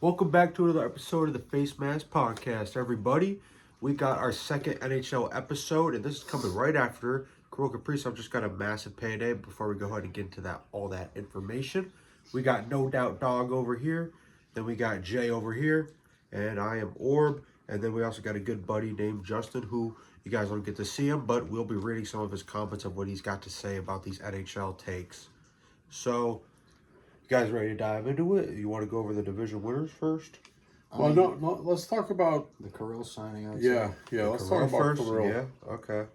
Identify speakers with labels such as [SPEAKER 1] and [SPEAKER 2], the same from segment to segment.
[SPEAKER 1] Welcome back to another episode of the Face Mask Podcast, everybody. We got our second NHL episode, and this is coming right after Kirill Kaprizov just got a massive payday. Before we go ahead and get into all that information, we got No Doubt Dog over here, then we got Jay over here, and I am Orb, and then we also got a good buddy named Justin, who you guys don't get to see him, but we'll be reading some of his comments of what he's got to say about these NHL takes. So, you guys ready to dive into it? You want to go over the division winners first?
[SPEAKER 2] Well, no, let's talk about
[SPEAKER 3] the Kirill signing.
[SPEAKER 2] let's talk about Kirill.
[SPEAKER 1] Yeah, okay.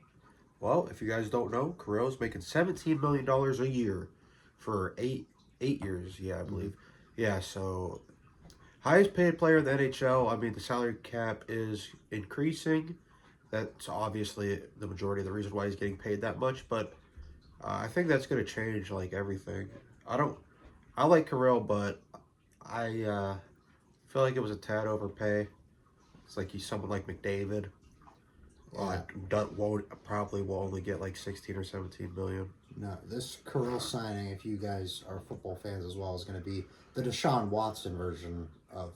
[SPEAKER 1] Well, if you guys don't know, Kirill's making $17 million a year for eight years. Yeah, I believe. Yeah, so highest paid player in the NHL. I mean, the salary cap is increasing. That's obviously the majority of the reason why he's getting paid that much. But I think that's going to change like everything. I like Kirill, but I feel like it was a tad overpay. It's like he's someone like McDavid. Probably will only get like 16 or 17 million.
[SPEAKER 3] No, this Kirill signing, if you guys are football fans as well, is going to be the Deshaun Watson version of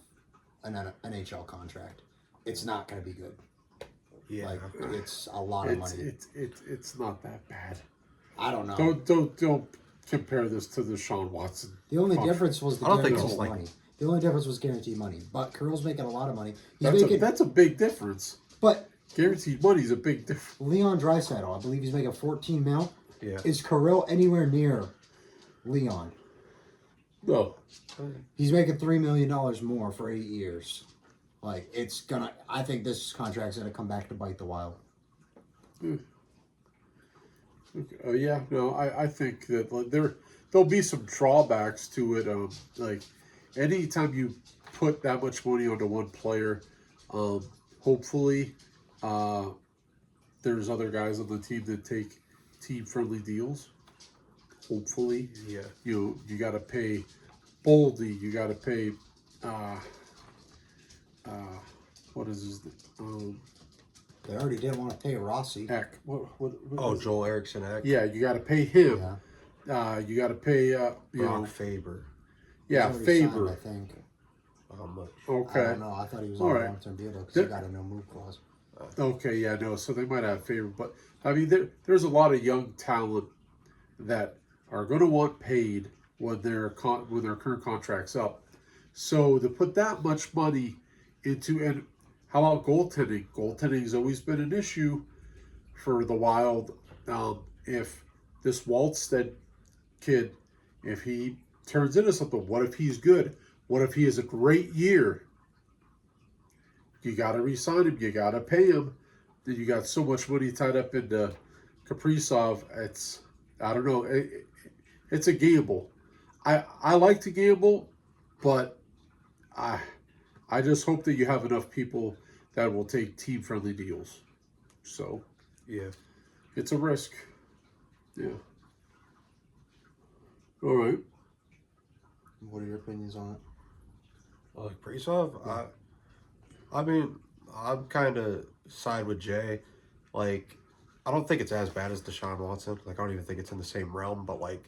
[SPEAKER 3] an NHL contract. It's not going to be good.
[SPEAKER 1] Yeah,
[SPEAKER 3] like it's a lot of money.
[SPEAKER 2] It's not that bad.
[SPEAKER 3] I don't know.
[SPEAKER 2] Don't compare this to the Deshaun Watson.
[SPEAKER 3] The only difference was the guaranteed
[SPEAKER 1] like,
[SPEAKER 3] money. The only difference was guaranteed money. But Kirill's making a lot of money.
[SPEAKER 2] That's a big difference.
[SPEAKER 3] But
[SPEAKER 2] guaranteed money is a big difference.
[SPEAKER 3] Leon Draisaitl, I believe he's making 14 mil.
[SPEAKER 1] Yeah.
[SPEAKER 3] Is Kirill anywhere near Leon?
[SPEAKER 2] No.
[SPEAKER 3] He's making $3 million more for 8 years. Like, it's gonna. I think this contract's gonna come back to bite the Wild.
[SPEAKER 2] Okay. I think that there'll be some drawbacks to it. Like anytime you put that much money onto one player, hopefully, there's other guys on the team that take team-friendly deals. Hopefully,
[SPEAKER 1] yeah.
[SPEAKER 2] You got to pay Boldy. You got to pay. What is his?
[SPEAKER 3] They already didn't want to pay Rossi.
[SPEAKER 2] Eck. What
[SPEAKER 1] Joel Eriksson Ek.
[SPEAKER 2] Yeah, you got to pay him.
[SPEAKER 3] Yeah.
[SPEAKER 2] You got to pay.
[SPEAKER 1] Brock Faber.
[SPEAKER 2] Yeah,
[SPEAKER 3] He's already
[SPEAKER 2] Faber.
[SPEAKER 3] signed, I think.
[SPEAKER 1] How much?
[SPEAKER 2] Okay.
[SPEAKER 3] I don't know. I thought he was
[SPEAKER 2] All
[SPEAKER 3] on a
[SPEAKER 2] right.
[SPEAKER 3] long-term deal because he got a no-move clause.
[SPEAKER 2] Okay, yeah, no. So they might have Faber, but I mean, there's a lot of young talent that are going to want paid when their current contract's up. So to put that much money into, and how about goaltending? Goaltending's always been an issue for the Wild. If this Waldstead kid, if he turns into something, what if he's good? What if he has a great year? You got to re-sign him. You got to pay him. Then you got so much money tied up into Kaprizov. I don't know. It's a gamble. I like to gamble, but I just hope that you have enough people that will take team-friendly deals. So,
[SPEAKER 1] Yeah.
[SPEAKER 2] it's a risk. Yeah. All right.
[SPEAKER 3] What are your opinions on it?
[SPEAKER 1] Like Kaprizov? I mean, I'm kind of side with Jay. Like, I don't think it's as bad as Deshaun Watson. Like, I don't even think it's in the same realm, but, like,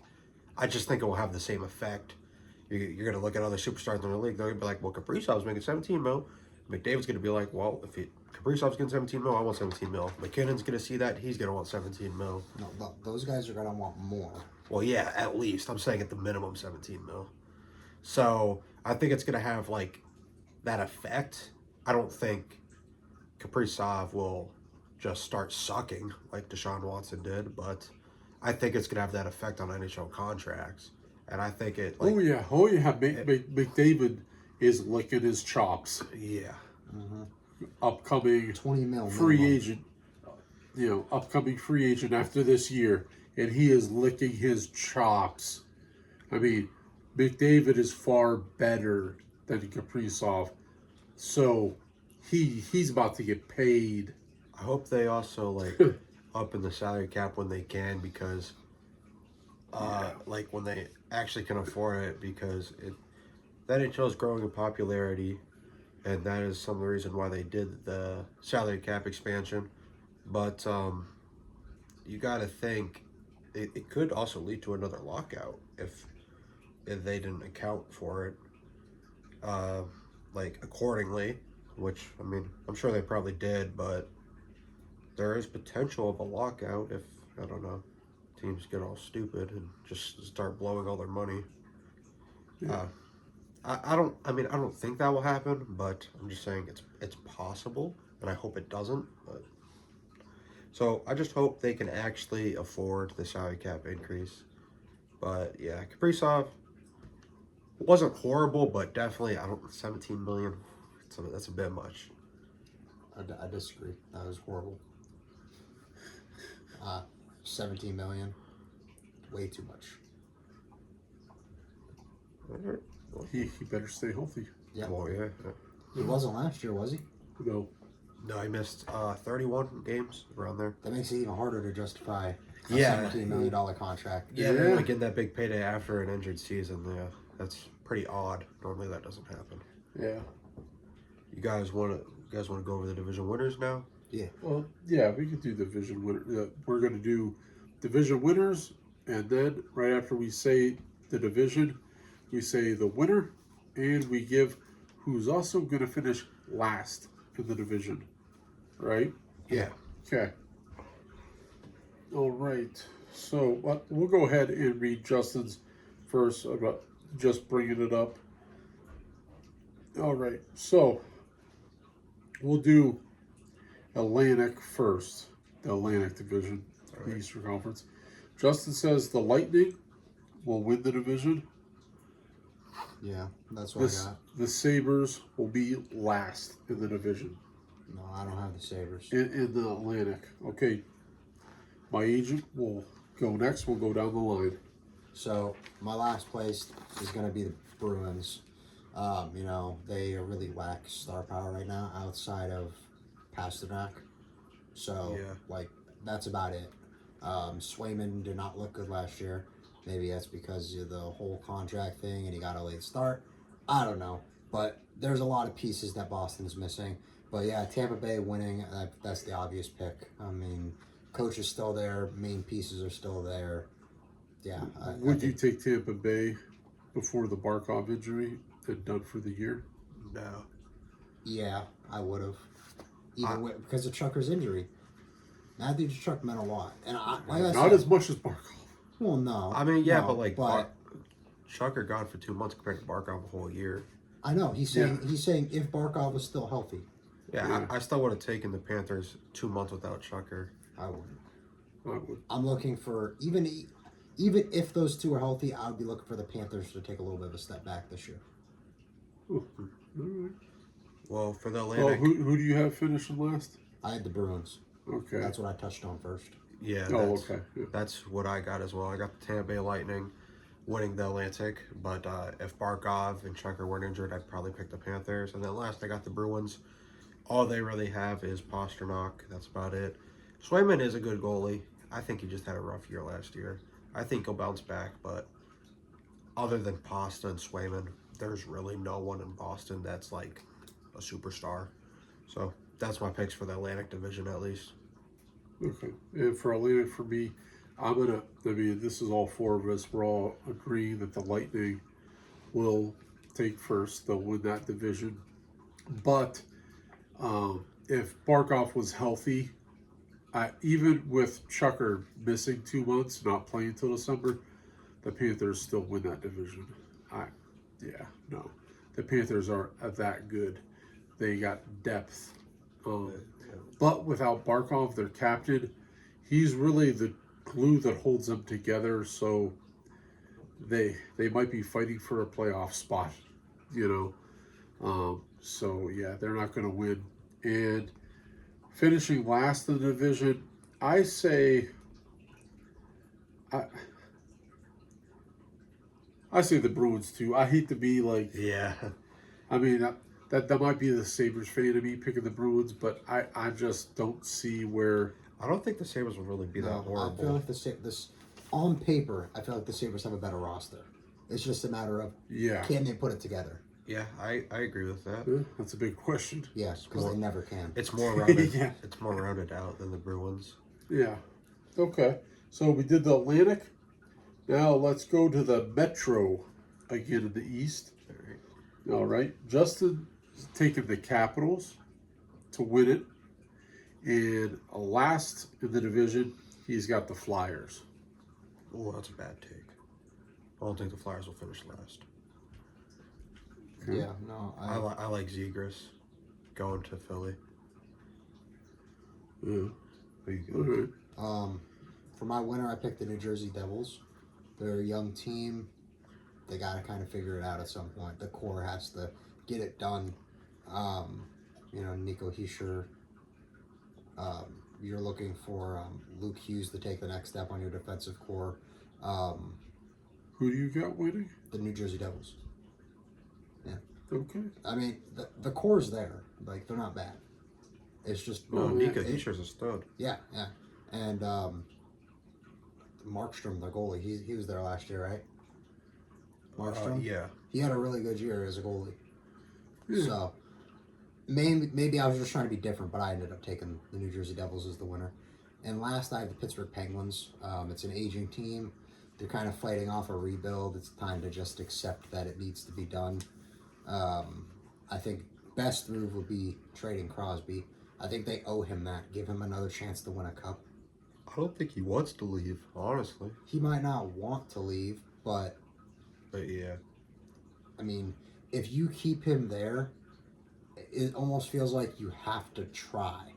[SPEAKER 1] I just think it will have the same effect. You're going to look at other superstars in the league. They're going to be like, well, Kaprizov's making 17 mil. McDavid's going to be like, well, if Kaprizov's getting 17 mil, I want 17 mil. McKinnon's going to see that. He's going to want 17 mil.
[SPEAKER 3] No, those guys are going to want more.
[SPEAKER 1] Well, yeah, at least. I'm saying at the minimum 17 mil. So, I think it's going to have, like, that effect. I don't think Kaprizov will just start sucking like Deshaun Watson did, but I think it's going to have that effect on NHL contracts. And I think it... Like,
[SPEAKER 2] Oh, yeah. McDavid is licking his chops.
[SPEAKER 1] Yeah.
[SPEAKER 2] Upcoming
[SPEAKER 3] 20 mil
[SPEAKER 2] free
[SPEAKER 3] minimum.
[SPEAKER 2] agent, upcoming free agent after this year, and he is licking his chops. I mean, McDavid is far better than Kaprizov, so he's about to get paid.
[SPEAKER 1] I hope they also, like, up in the salary cap when they can, because, like, when they actually can afford it, because the NHL is growing in popularity, and that is some of the reason why they did the salary cap expansion. But you got to think it could also lead to another lockout if they didn't account for it. like accordingly, which I mean, I'm sure they probably did, but there is potential of a lockout if I don't know teams get all stupid and just start blowing all their money.
[SPEAKER 2] Yeah.
[SPEAKER 1] I don't. I mean, I don't think that will happen, but I'm just saying it's possible, and I hope it doesn't. But so I just hope they can actually afford the salary cap increase. But yeah, Kaprizov wasn't horrible, but definitely I don't 17 million. That's a bit much.
[SPEAKER 3] I disagree. That was horrible. 17 million, way too much.
[SPEAKER 2] He better stay healthy.
[SPEAKER 3] Yeah.
[SPEAKER 1] Well, yeah.
[SPEAKER 3] He wasn't last year, was he?
[SPEAKER 2] No.
[SPEAKER 1] No, he missed 31 games around there.
[SPEAKER 3] That makes it even harder to justify a
[SPEAKER 1] Yeah.
[SPEAKER 3] $17 million contract.
[SPEAKER 1] Yeah, they're like getting that big payday after an injured season. Yeah, that's pretty odd. Normally that doesn't happen.
[SPEAKER 2] Yeah.
[SPEAKER 1] You guys want to go over the division winners now?
[SPEAKER 3] Yeah.
[SPEAKER 2] Well, yeah, we could do division winner. We're going to do division winners, and then right after we say the division, we say the winner, and we give who's also going to finish last in the division. Right?
[SPEAKER 1] Yeah.
[SPEAKER 2] Okay. All right. So we'll go ahead and read Justin's first about just bringing it up. All right. So we'll do Atlantic first, the Atlantic Division, the Eastern Conference. Justin says the Lightning will win the division.
[SPEAKER 3] Yeah, that's what I got.
[SPEAKER 2] The Sabres will be last in the division.
[SPEAKER 3] No, I don't have the Sabres.
[SPEAKER 2] In the Atlantic. Okay. My agent will go next. We'll go down the line.
[SPEAKER 3] So my last place is going to be the Bruins. They really lack star power right now outside of Pasternak. So, that's about it. Swayman did not look good last year. Maybe that's because of the whole contract thing and he got a late start. I don't know. But there's a lot of pieces that Boston's missing. But yeah, Tampa Bay winning, that's the obvious pick. I mean, coach is still there. Main pieces are still there. Yeah.
[SPEAKER 2] Would you take Tampa Bay before the Barkov injury and done for the year?
[SPEAKER 1] No.
[SPEAKER 3] Yeah, I would have. Because of Chucker's injury. Matthew Chuck meant a lot. And
[SPEAKER 2] not as much as Barkov.
[SPEAKER 3] Well, no.
[SPEAKER 1] I mean, yeah,
[SPEAKER 3] no,
[SPEAKER 1] but Chucker gone for 2 months compared to Barkov a whole year.
[SPEAKER 3] I know. He's saying if Barkov was still healthy.
[SPEAKER 1] Yeah. I still would have taken the Panthers 2 months without Chucker.
[SPEAKER 3] I wouldn't.
[SPEAKER 2] I would.
[SPEAKER 3] I'm looking for even if those two are healthy, I would be looking for the Panthers to take a little bit of a step back this year.
[SPEAKER 2] Ooh. All right.
[SPEAKER 1] Well, for the
[SPEAKER 2] Well,
[SPEAKER 1] Atlantic,
[SPEAKER 2] who do you have finishing last?
[SPEAKER 3] I had the Bruins.
[SPEAKER 2] Okay.
[SPEAKER 3] That's what I touched on first.
[SPEAKER 1] yeah.
[SPEAKER 2] Okay. Yeah.
[SPEAKER 1] That's what I got as well. I got the Tampa Bay Lightning winning the Atlantic, but if Barkov and Chucker weren't injured, I'd probably pick the Panthers. And then last, I got the Bruins. All they really have is Pasternak. That's about it. Swayman is a good goalie. I think he just had a rough year last year. I think he'll bounce back, but other than Pasta and Swayman, there's really no one in Boston that's like a superstar. So that's my picks for the Atlantic Division, at least.
[SPEAKER 2] Okay. And for Atlantic, for me, this is all four of us. We're all agreeing that the Lightning will take first. They'll win that division. But if Barkov was healthy, even with Chucker missing 2 months, not playing until December, the Panthers still win that division. No. The Panthers are that good. They got depth. But without Barkov, their captain, he's really the glue that holds them together. So they might be fighting for a playoff spot, So yeah, they're not going to win. And finishing last in the division, I say the Bruins too. I hate to be like,
[SPEAKER 1] Yeah.
[SPEAKER 2] I mean that might be the Sabres fan of me picking the Bruins, but I just don't see where.
[SPEAKER 1] I don't think the Sabres will really be that horrible.
[SPEAKER 3] I feel like this on paper, I feel like the Sabres have a better roster. It's just a matter of can they put it together?
[SPEAKER 1] Yeah, I agree with that.
[SPEAKER 2] That's a big question.
[SPEAKER 3] Yes, because they never can.
[SPEAKER 1] It's more rounded.
[SPEAKER 2] Yeah.
[SPEAKER 1] It's more rounded out than the Bruins.
[SPEAKER 2] Yeah. Okay. So we did the Atlantic. Now let's go to the Metro again in the East. All right. Justin taking the Capitals to win it. And last in the division, he's got the Flyers.
[SPEAKER 1] Oh, that's a bad take. I don't think the Flyers will finish last.
[SPEAKER 2] Okay.
[SPEAKER 3] Yeah, no,
[SPEAKER 1] I like Zegras going to Philly.
[SPEAKER 2] Yeah.
[SPEAKER 1] There you
[SPEAKER 2] All
[SPEAKER 1] go.
[SPEAKER 2] right.
[SPEAKER 3] For my winner, I picked the New Jersey Devils. They're a young team. They got to kind of figure it out at some point. The core has to get it done. Nico Hischier. You're looking for Luke Hughes to take the next step on your defensive core.
[SPEAKER 2] Who do you got winning?
[SPEAKER 3] The New Jersey Devils. Yeah.
[SPEAKER 2] Okay.
[SPEAKER 3] I mean, the core's there. Like, they're not bad. It's just...
[SPEAKER 1] No, Nico Hischier's a stud.
[SPEAKER 3] Yeah. And Markstrom, the goalie, he was there last year, right? Markstrom?
[SPEAKER 1] Yeah.
[SPEAKER 3] He had a really good year as a goalie.
[SPEAKER 2] Yeah.
[SPEAKER 3] So, maybe I was just trying to be different, but I ended up taking the New Jersey Devils as the winner. And last, I have the Pittsburgh Penguins. It's an aging team. They're kind of fighting off a rebuild. It's time to just accept that it needs to be done. I think best move would be trading Crosby. I think they owe him that. Give him another chance to win a cup.
[SPEAKER 1] I don't think he wants to leave, honestly.
[SPEAKER 3] He might not want to leave, but
[SPEAKER 1] yeah.
[SPEAKER 3] I mean, if you keep him there, it almost feels like you have to try.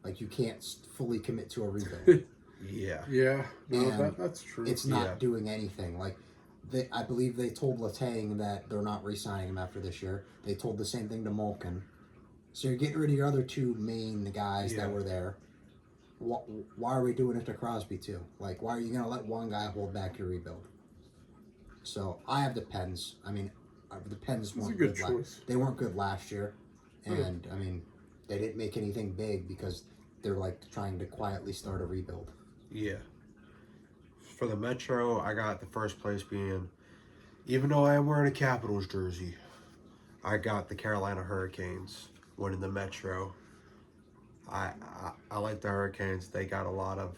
[SPEAKER 3] Like, you can't fully commit to a rebuild.
[SPEAKER 1] Yeah.
[SPEAKER 2] Yeah. No,
[SPEAKER 3] And
[SPEAKER 2] that's true.
[SPEAKER 3] It's not doing anything. Like, I believe they told Letang that they're not re-signing him after this year. They told the same thing to Malkin. So you're getting rid of your other two main guys that were there. Why are we doing it to Crosby too? Like, why are you going to let one guy hold back your rebuild? So I have the Pens. I mean, the Pens weren't
[SPEAKER 2] good choice.
[SPEAKER 3] They weren't good last year, and I mean, they didn't make anything big because they're like trying to quietly start a rebuild.
[SPEAKER 1] Yeah. For the Metro, I got the first place being, even though I am wearing a Capitals jersey, I got the Carolina Hurricanes winning the Metro. I like the Hurricanes. They got a lot of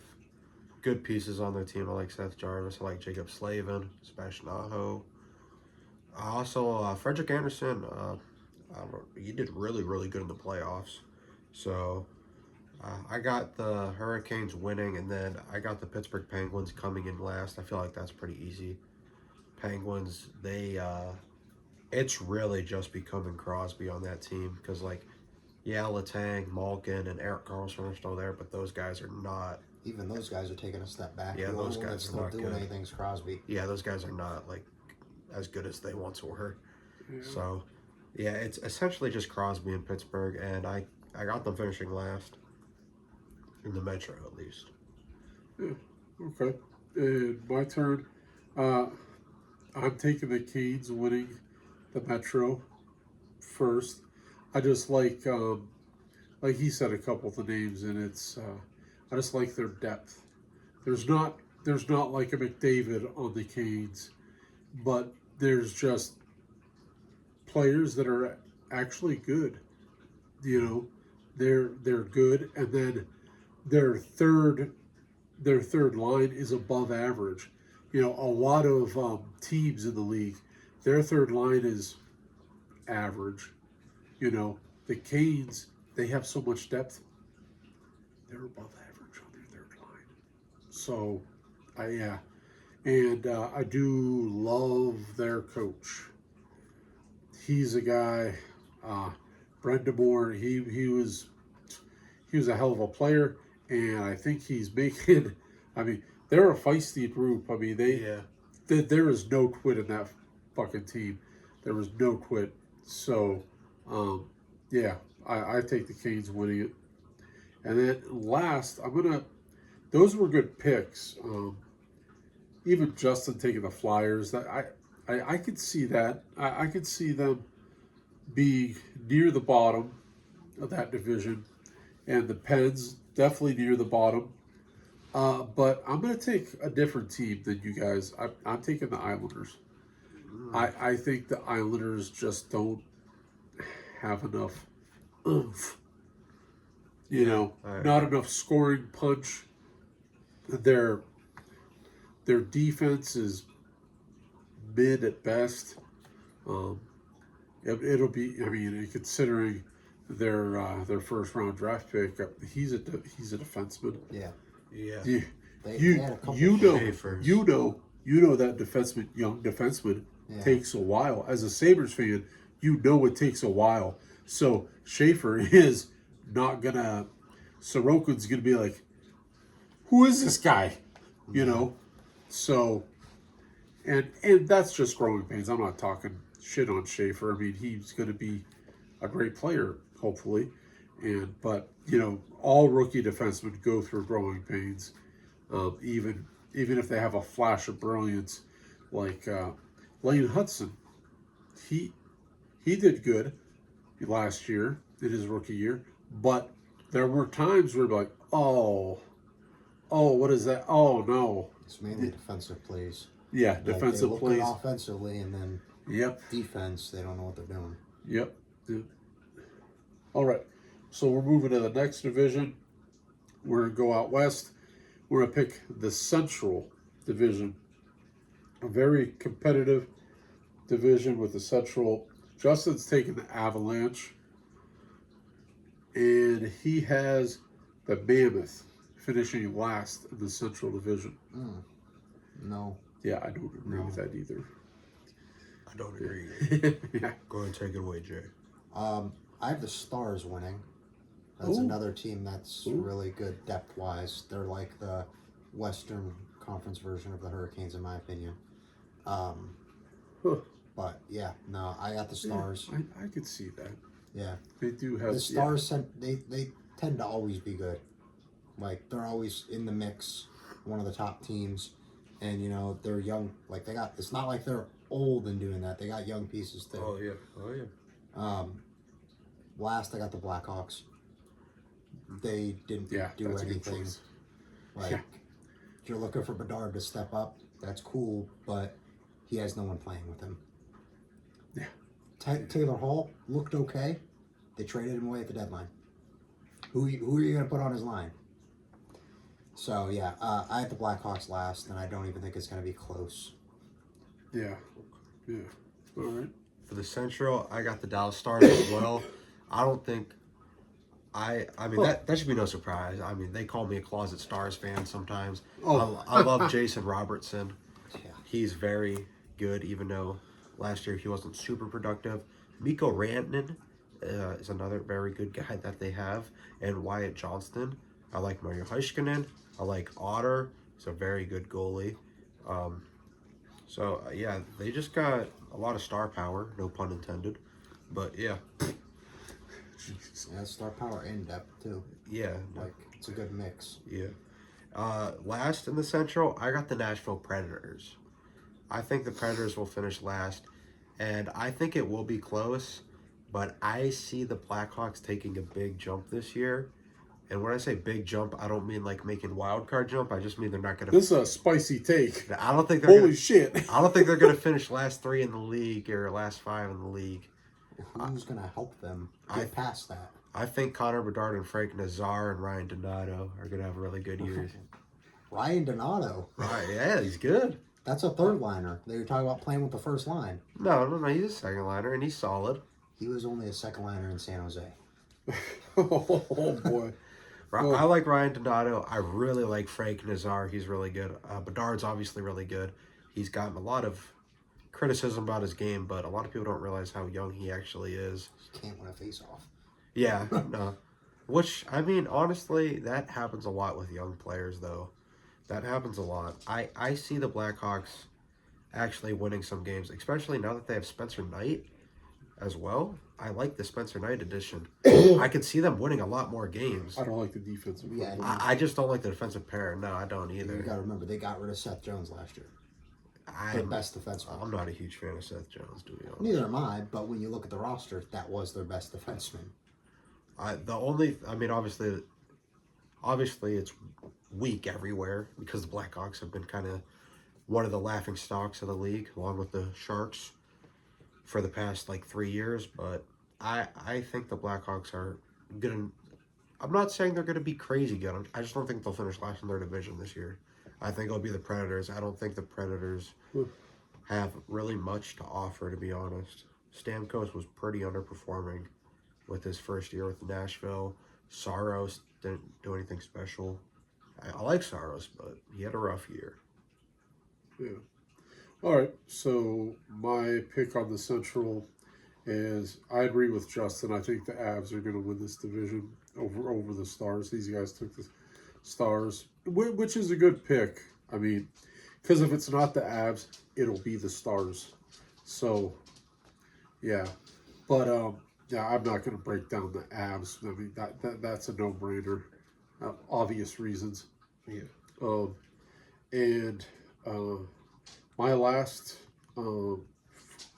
[SPEAKER 1] good pieces on their team. I like Seth Jarvis. I like Jacob Slavin, Sebastian Aho. Also, Frederick Anderson. He did really, really good in the playoffs. So I got the Hurricanes winning, and then I got the Pittsburgh Penguins coming in last. I feel like that's pretty easy. Penguins, it's really just becoming Crosby on that team because, like, yeah, Letang, Malkin, and Eric Karlsson are still there, but those guys are not.
[SPEAKER 3] Even those guys are taking a step back.
[SPEAKER 1] Yeah,
[SPEAKER 3] the
[SPEAKER 1] those
[SPEAKER 3] only one
[SPEAKER 1] guys
[SPEAKER 3] that's
[SPEAKER 1] are
[SPEAKER 3] still
[SPEAKER 1] not
[SPEAKER 3] doing
[SPEAKER 1] good.
[SPEAKER 3] anything's Crosby.
[SPEAKER 1] Yeah, those guys are not like as good as they once were.
[SPEAKER 2] Yeah.
[SPEAKER 1] So, yeah, it's essentially just Crosby and Pittsburgh, and I got them finishing last in the Metro at least.
[SPEAKER 2] Yeah. Okay. And my turn. I'm taking the Canes winning the Metro first. I just like he said a couple of the names, and it's I just like their depth. There's not like a McDavid on the Canes, but there's just players that are actually good. You know, they're good, and then their third line is above average. You know, a lot of teams in the league, their third line is average. You know, the Canes, they have so much depth. They're above average on their third line. So, I do love their coach. He's a guy, Brenda Moore. He was a hell of a player, and I think he's making. I mean, they're a feisty group. I mean, there is no quit in that fucking team. There was no quit. So, I take the Canes winning it. And then last, those were good picks. Even Justin taking the Flyers, I could see that. I could see them being near the bottom of that division, and the Pens definitely near the bottom. But I'm going to take a different team than you guys. I'm taking the Islanders. I think the Islanders just don't have enough oomph. You know, not enough scoring punch. Their defense is mid at best. It'll be. I mean, considering their first round draft pick, he's a defenseman.
[SPEAKER 3] Yeah.
[SPEAKER 1] Yeah.
[SPEAKER 2] You
[SPEAKER 3] They
[SPEAKER 2] you
[SPEAKER 3] had a couple
[SPEAKER 2] you know
[SPEAKER 1] Schaefer's.
[SPEAKER 2] you know that young defenseman
[SPEAKER 3] Yeah.
[SPEAKER 2] takes a while. As a Sabres fan, you know it takes a while. So Schaefer is not gonna. Sorokin's gonna be like, who is this guy? You know, so and that's just growing pains. I'm not talking shit on Schaefer. I mean, he's gonna be a great player, hopefully, but all rookie defensemen go through growing pains. Even if they have a flash of brilliance, like Lane Hudson, he did good last year in his rookie year, but there were times where like, what is that? Oh no,
[SPEAKER 3] It's mainly defensive plays.
[SPEAKER 2] yeah,
[SPEAKER 3] Like,
[SPEAKER 2] defensive
[SPEAKER 3] they look
[SPEAKER 2] plays.
[SPEAKER 3] good offensively, and then
[SPEAKER 2] Yep,
[SPEAKER 3] defense, they don't know what they're doing.
[SPEAKER 2] yep. All right, so we're moving to the next division. We're gonna go out west. We're gonna pick the Central Division, a very competitive division with the Central. Justin's taking the Avalanche, and he has the Mammoth finishing last in the Central Division.
[SPEAKER 3] No.
[SPEAKER 2] Yeah, I don't agree with that either.
[SPEAKER 1] I don't agree.
[SPEAKER 2] Yeah.
[SPEAKER 1] Go ahead and take it away, Jay.
[SPEAKER 3] I have the Stars winning. That's
[SPEAKER 2] Ooh.
[SPEAKER 3] another team that's
[SPEAKER 2] Ooh.
[SPEAKER 3] really good depth-wise. They're like the Western Conference version of the Hurricanes, in my opinion.
[SPEAKER 2] Huh.
[SPEAKER 3] But yeah, no, I got the Stars.
[SPEAKER 2] Yeah, I could see that.
[SPEAKER 3] Yeah,
[SPEAKER 2] They do have
[SPEAKER 3] the Stars. They tend to always be good. Like, they're always in the mix, one of the top teams, and they're young. Like, they got. It's not like they're old and doing that. They got young pieces too.
[SPEAKER 1] Oh yeah.
[SPEAKER 3] Last I got the Blackhawks. They didn't do
[SPEAKER 2] that's a good
[SPEAKER 3] anything.
[SPEAKER 2] choice.
[SPEAKER 3] Like, if you're looking for Bedard to step up, that's cool, but he has no one playing with him.
[SPEAKER 2] Yeah.
[SPEAKER 3] Taylor Hall looked okay. They traded him away at the deadline. Who are you going to put on his line? So, yeah, I had the Blackhawks last, and I don't even think it's going to be close.
[SPEAKER 2] Yeah. All right.
[SPEAKER 1] For the Central, I got the Dallas Stars as well. I don't think that should be no surprise. I mean, they call me a closet Stars fan sometimes.
[SPEAKER 2] Oh.
[SPEAKER 1] I love Jason Robertson.
[SPEAKER 3] Yeah.
[SPEAKER 1] He's very good, even though last year he wasn't super productive. Mikko Rantanen is another very good guy that they have, and Wyatt Johnston. I like Mario Heiskanen. I like Otter. He's a very good goalie. So yeah, they just got a lot of star power, no pun intended. But yeah.
[SPEAKER 3] Yeah, star power and depth, too.
[SPEAKER 1] Yeah.
[SPEAKER 3] Like, it's a good mix.
[SPEAKER 1] Yeah. Last in the Central, I got the Nashville Predators. I think the Predators will finish last, and I think it will be close, but I see the Blackhawks taking a big jump this year. And when I say big jump, I don't mean like making wild card jump. I just mean they're not going to.
[SPEAKER 2] This is a spicy take.
[SPEAKER 1] I don't think they're.
[SPEAKER 2] Holy shit!
[SPEAKER 1] I don't think they're going to finish last 3 in the league or last 5 in the league.
[SPEAKER 3] Who's going to help them get past that?
[SPEAKER 1] I think Connor Bedard and Frank Nazar and Ryan Donato are going to have really good years.
[SPEAKER 3] Ryan Donato.
[SPEAKER 1] Right? Yeah, he's good.
[SPEAKER 3] That's a third liner. They were talking about playing with the first line.
[SPEAKER 1] No, he's a second liner and he's solid.
[SPEAKER 3] He was only a second liner in San Jose.
[SPEAKER 2] Oh boy.
[SPEAKER 1] I like Ryan Donato. I really like Frank Nazar. He's really good. Bedard's obviously really good. He's gotten a lot of criticism about his game, but a lot of people don't realize how young he actually is.
[SPEAKER 3] He can't win a face-off.
[SPEAKER 1] Yeah, no. Which, I mean, honestly, that happens a lot with young players, though. That happens a lot. I see the Blackhawks actually winning some games, especially now that they have Spencer Knight as well. I like the Spencer Knight edition. I could see them winning a lot more games.
[SPEAKER 2] I don't like the defensive.
[SPEAKER 3] Yeah,
[SPEAKER 1] I just don't like the defensive pair. No, I don't either.
[SPEAKER 3] You got to remember, they got rid of Seth Jones last year. Their best defenseman.
[SPEAKER 1] I'm not a huge fan of Seth Jones, to be honest.
[SPEAKER 3] Neither am I, but when you look at the roster, that was their best defenseman.
[SPEAKER 1] Obviously it's weak everywhere because the Blackhawks have been kind of one of the laughing stocks of the league, along with the Sharks, for the past 3 years. But I think the Blackhawks are gonna. I'm not saying they're gonna be crazy good. I just don't think they'll finish last in their division this year. I think it'll be the Predators. I don't think the Predators have really much to offer, to be honest. Stamkos was pretty underperforming with his first year with Nashville. Saros didn't do anything special. I like Saros, but he had a rough year.
[SPEAKER 2] Yeah. All right. So my pick on the Central is I agree with Justin. I think the Avs are going to win this division over the Stars. These guys took the Stars, which is a good pick. I mean, because if it's not the Avs, it'll be the Stars. So, yeah. But yeah, I'm not going to break down the Avs. I mean, that's a no-brainer. Obvious reasons.
[SPEAKER 1] Yeah.
[SPEAKER 2] And my last in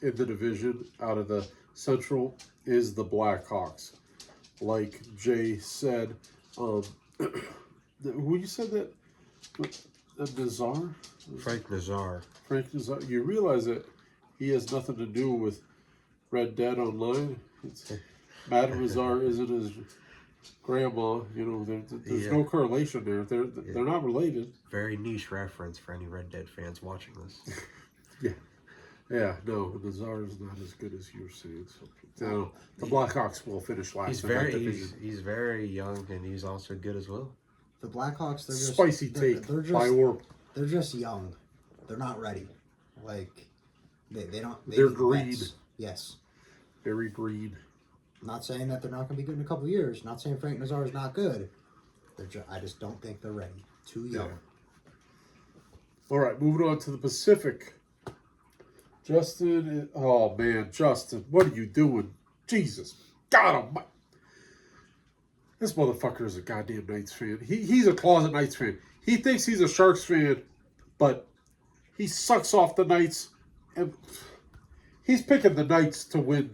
[SPEAKER 2] the division out of the Central is the Blackhawks. Like Jay said, who you said that? Nazar?
[SPEAKER 1] Frank Nazar.
[SPEAKER 2] Frank Nazar. You realize that he has nothing to do with Red Dead Online. Madame Nazar isn't his grandma. You know, there's no correlation there. They're not related.
[SPEAKER 1] Very niche reference for any Red Dead fans watching this.
[SPEAKER 2] Yeah, no, Nazar is not as good as you were saying. So, no, the Blackhawks will finish last.
[SPEAKER 1] He's very young and he's also good as well.
[SPEAKER 3] The Blackhawks, they're just
[SPEAKER 2] spicy take by Orb.
[SPEAKER 3] They're just young. They're not ready. Like they don't.
[SPEAKER 2] They're green.
[SPEAKER 3] Vets. Yes.
[SPEAKER 2] Very green.
[SPEAKER 3] I'm not saying that they're not going to be good in a couple of years. Not saying Frank Nazar is not good. I just don't think they're ready. Too young.
[SPEAKER 2] Yeah. All right, moving on to the Pacific. Justin, oh man, Justin, what are you doing? Jesus, God almighty. This motherfucker is a goddamn Knights fan. He's a closet Knights fan. He thinks he's a Sharks fan, but he sucks off the Knights. And he's picking the Knights to win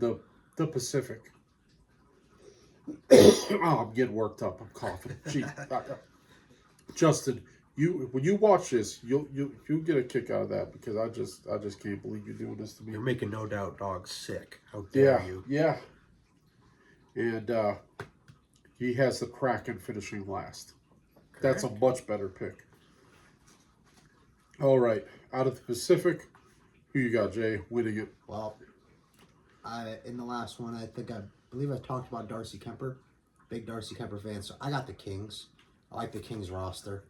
[SPEAKER 2] the Pacific. Oh, I'm getting worked up. I'm coughing. Gee, Justin, when you watch this, you'll get a kick out of that because I just can't believe you're doing this to me.
[SPEAKER 1] You're making No Doubt Dog sick. How dare you?
[SPEAKER 2] Yeah. And he has the Kraken finishing last. Correct. That's a much better pick. All right, out of the Pacific, who you got, Jay, winning it?
[SPEAKER 3] Well, in the last one, I believe I talked about Darcy Kemper. Big Darcy Kemper fan. So I got the Kings. I like the Kings roster.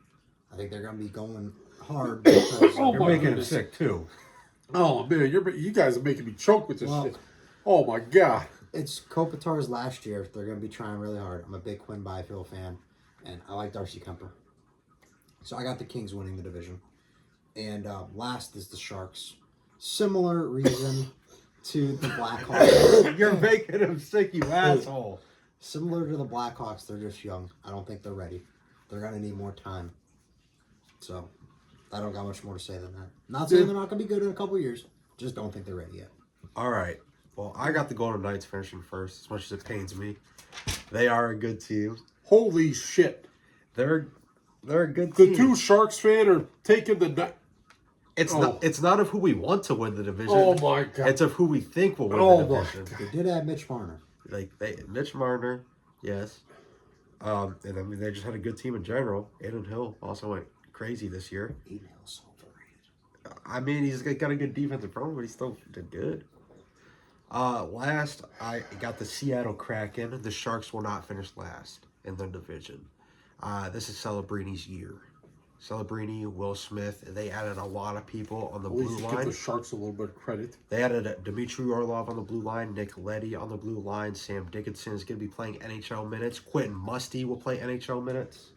[SPEAKER 3] I think they're going to be going hard. Because
[SPEAKER 1] you're making him sick, too.
[SPEAKER 2] Oh, man, you guys are making me choke with this shit. Oh, my God.
[SPEAKER 3] It's Kopitar's last year. They're going to be trying really hard. I'm a big Quinn Byfield fan, and I like Darcy Kemper. So I got the Kings winning the division. And last is the Sharks. Similar reason to the Blackhawks.
[SPEAKER 1] You're making him sick, you asshole.
[SPEAKER 3] Similar to the Blackhawks, they're just young. I don't think they're ready. They're going to need more time. So, I don't got much more to say than that. Not saying they're not going to be good in a couple of years. Just don't think they're ready yet.
[SPEAKER 1] All right. Well, I got the Golden Knights finishing first, as much as it pains me. They are a good team.
[SPEAKER 2] Holy shit.
[SPEAKER 1] They're a good team.
[SPEAKER 2] The two Sharks fans are taking the...
[SPEAKER 1] It's not of who we want to win the division.
[SPEAKER 2] Oh, my God.
[SPEAKER 1] It's of who we think will win the division.
[SPEAKER 3] They did have Mitch Marner.
[SPEAKER 1] Mitch Marner, yes. And I mean, they just had a good team in general. Aiden Hill also went crazy this year.
[SPEAKER 3] Aiden Hill's so overrated.
[SPEAKER 1] I mean, he's got a good defensive front, but he still did good. Last, I got the Seattle Kraken. The Sharks will not finish last in their division. This is Celebrini's year. Celebrini, Will Smith, they added a lot of people on the blue line.
[SPEAKER 2] Give the Sharks a little bit of credit.
[SPEAKER 1] They added Dmitry Orlov on the blue line, Nick Leddy on the blue line, Sam Dickinson is going to be playing NHL minutes, Quentin Musty will play NHL minutes.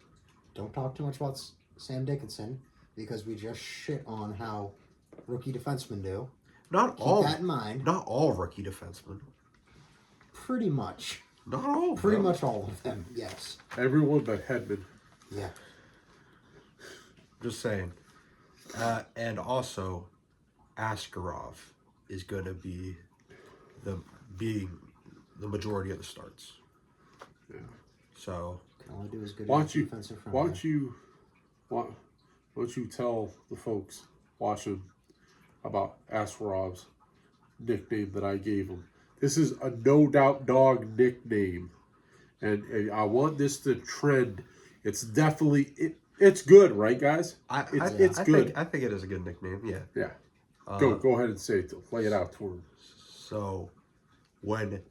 [SPEAKER 3] Don't talk too much about Sam Dickinson because we just shit on how rookie defensemen do. Keep that in mind.
[SPEAKER 1] Not all rookie defensemen.
[SPEAKER 3] Pretty much.
[SPEAKER 1] Not all.
[SPEAKER 3] Pretty much all of them, yes.
[SPEAKER 2] Everyone but Hedman.
[SPEAKER 3] Yeah.
[SPEAKER 1] Just saying. And also, Askarov is going to be being the majority of the starts.
[SPEAKER 2] Yeah.
[SPEAKER 1] So,
[SPEAKER 3] can only do as good
[SPEAKER 2] why
[SPEAKER 3] as defensive front.
[SPEAKER 2] Why don't you tell the folks watching about Askarov's nickname that I gave him? This is a No Doubt Dog nickname, and I want this to trend. It's definitely It's good, right, guys? It's good.
[SPEAKER 1] I think it is a good nickname. Yeah.
[SPEAKER 2] Yeah. Go ahead and say it. Lay it out to him.
[SPEAKER 1] So, when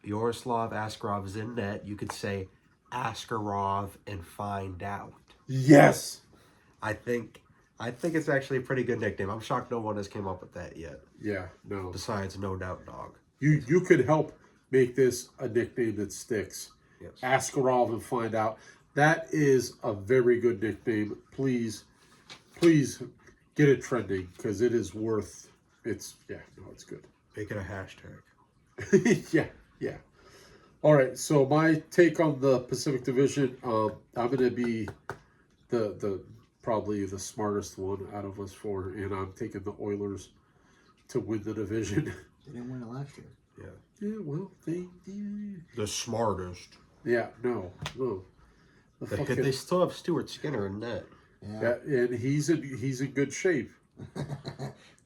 [SPEAKER 1] Yaroslav Askarov is in net, you could say Askarov and find out.
[SPEAKER 2] Yes.
[SPEAKER 1] I think it's actually a pretty good nickname. I'm shocked no one has came up with that yet.
[SPEAKER 2] Yeah, no.
[SPEAKER 1] Besides No Doubt Dog.
[SPEAKER 2] You could help make this a nickname that sticks.
[SPEAKER 1] Yes.
[SPEAKER 2] Askarov and find out. That is a very good nickname. Please get it trending because it is worth. It's good.
[SPEAKER 1] Make it a hashtag.
[SPEAKER 2] Yeah. All right. So my take on the Pacific Division, I'm going to be the probably the smartest one out of us four, and I'm taking the Oilers to win the division.
[SPEAKER 3] They didn't win it last year.
[SPEAKER 1] Yeah.
[SPEAKER 2] Yeah. Well, they did.
[SPEAKER 1] The smartest.
[SPEAKER 2] Yeah. No.
[SPEAKER 1] They still have Stuart Skinner in net.
[SPEAKER 2] Yeah, and he's in good shape.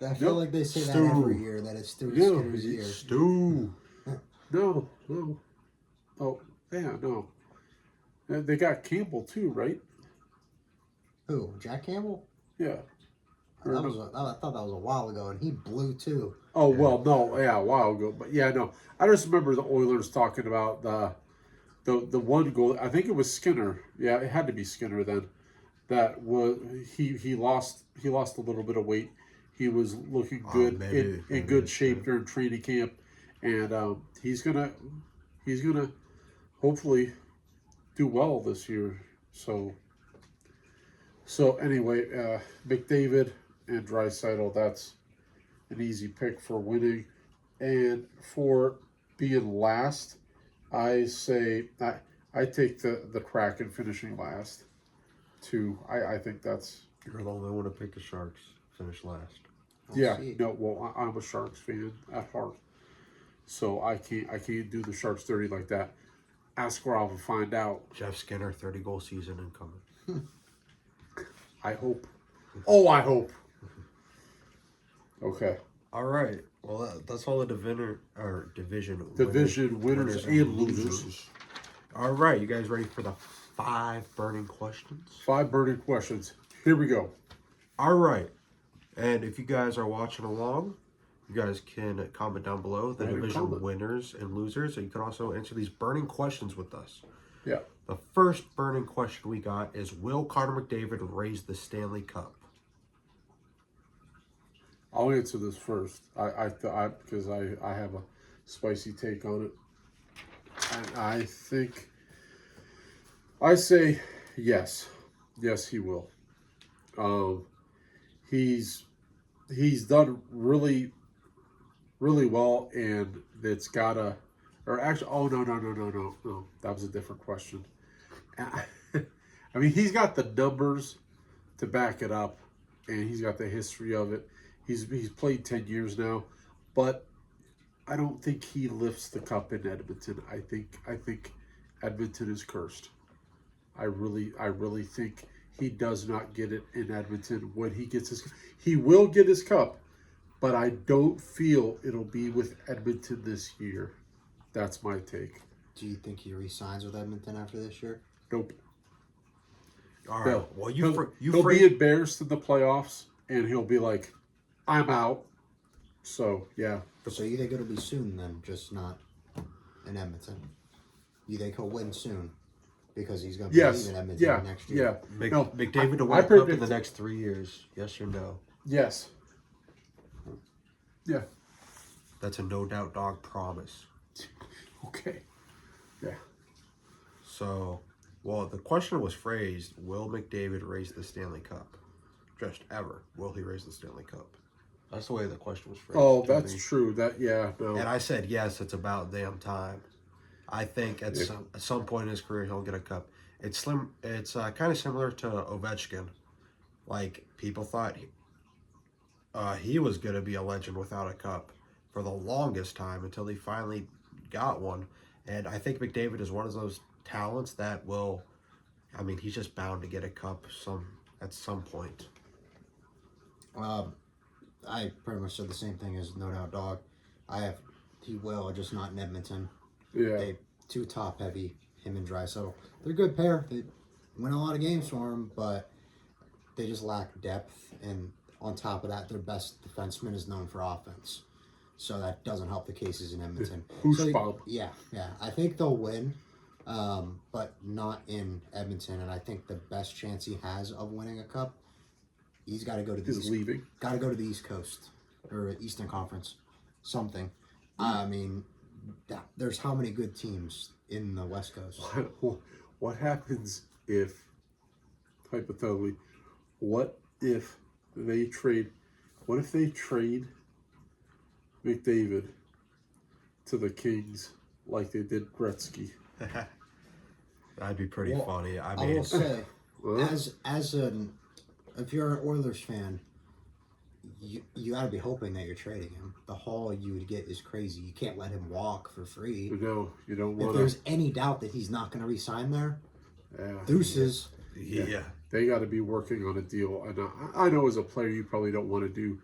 [SPEAKER 3] I feel like they say that every year, that it's Stuart Skinner's year.
[SPEAKER 1] Stu.
[SPEAKER 2] No. Oh, yeah, no. They got Campbell too, right?
[SPEAKER 3] Who? Jack Campbell?
[SPEAKER 2] Yeah.
[SPEAKER 3] I thought that was a while ago, and he blew too.
[SPEAKER 2] Oh, well, no, yeah, a while ago. But yeah, no. I just remember the Oilers talking about the one goal. I think it was Skinner. Yeah, it had to be Skinner then. That was he lost a little bit of weight. He was looking good in good shape during training camp, and he's gonna hopefully do well this year. So anyway, McDavid and Draisaitl, that's an easy pick for winning, and for being last, I say I take the Kraken finishing last. I think that's.
[SPEAKER 1] You're the only one to pick the Sharks. Finish last.
[SPEAKER 2] I'm a Sharks fan at heart, so I can't do the Sharks dirty like that. Askarov will find out.
[SPEAKER 1] Jeff Skinner, 30-goal season incoming.
[SPEAKER 2] I hope. Oh, I hope. Okay.
[SPEAKER 1] All right. Well, that's all the division
[SPEAKER 2] winners and losers.
[SPEAKER 1] All right, you guys ready for the 5 burning questions?
[SPEAKER 2] 5 burning questions. Here we go.
[SPEAKER 1] All right. And if you guys are watching along, you guys can comment down below the division winners and losers. And you can also answer these burning questions with us.
[SPEAKER 2] Yeah.
[SPEAKER 1] The first burning question we got is, will Connor McDavid raise the Stanley Cup?
[SPEAKER 2] I'll answer this first. Because I have a spicy take on it. And I say yes. Yes, he will. He's done really, really well, and it's gotta. Or actually, oh no! That was a different question. I mean, he's got the numbers to back it up, and he's got the history of it. He's played 10 years now, but I don't think he lifts the cup in Edmonton. I think Edmonton is cursed. I really think he does not get it in Edmonton when he gets his. He will get his cup, but I don't feel it'll be with Edmonton this year. That's my take.
[SPEAKER 3] Do you think he re-signs with Edmonton after this year?
[SPEAKER 2] Nope.
[SPEAKER 1] All right.
[SPEAKER 2] No.
[SPEAKER 1] Well,
[SPEAKER 2] he'll be embarrassed in the playoffs, and he'll be like, "I'm out." So yeah.
[SPEAKER 3] So you think it'll be soon then, just not in Edmonton? You think he'll win soon because he's going to be leaving Edmonton next year?
[SPEAKER 1] Yeah. McDavid to win a cup in the next 3 years. Yes or no?
[SPEAKER 2] Yes. Yeah.
[SPEAKER 1] That's a no doubt dog promise.
[SPEAKER 2] Okay. Yeah.
[SPEAKER 1] So, well, the question was phrased, will McDavid raise the Stanley Cup? Just ever. Will he raise the Stanley Cup? That's the way the question was phrased.
[SPEAKER 2] Oh, that's true. No.
[SPEAKER 1] And I said, yes, it's about damn time. I think at some point in his career, he'll get a cup. It's kind of similar to Ovechkin. Like, people thought he was going to be a legend without a cup for the longest time until he finally got one. And I think McDavid is one of those talents that will, I mean, he's just bound to get a cup at some point.
[SPEAKER 3] I pretty much said the same thing as No Doubt Dog. He will, just not in Edmonton.
[SPEAKER 2] Yeah.
[SPEAKER 3] They too top heavy, him and Draisaitl. They're a good pair. They win a lot of games for him, but they just lack depth. And on top of that, their best defenseman is known for offense. So that doesn't help the cases in Edmonton.
[SPEAKER 2] Hoosbomb.
[SPEAKER 3] Yeah. I think they'll win, but not in Edmonton. And I think the best chance he has of winning a cup, he's got to go to the Got to go to the East Coast or Eastern Conference, something. I mean, there's how many good teams in the West Coast?
[SPEAKER 2] What happens if, hypothetically, what if they trade McDavid to the Kings like they did Gretzky?
[SPEAKER 1] That'd be pretty funny. I
[SPEAKER 3] will say, if you're an Oilers fan, you got to be hoping that you're trading him. The haul you would get is crazy. You can't let him walk for free.
[SPEAKER 2] No, you don't want.
[SPEAKER 3] If there's any doubt that he's not going to re-sign there, deuces.
[SPEAKER 1] Yeah.
[SPEAKER 2] They got to be working on a deal. And I know as a player, you probably don't want to do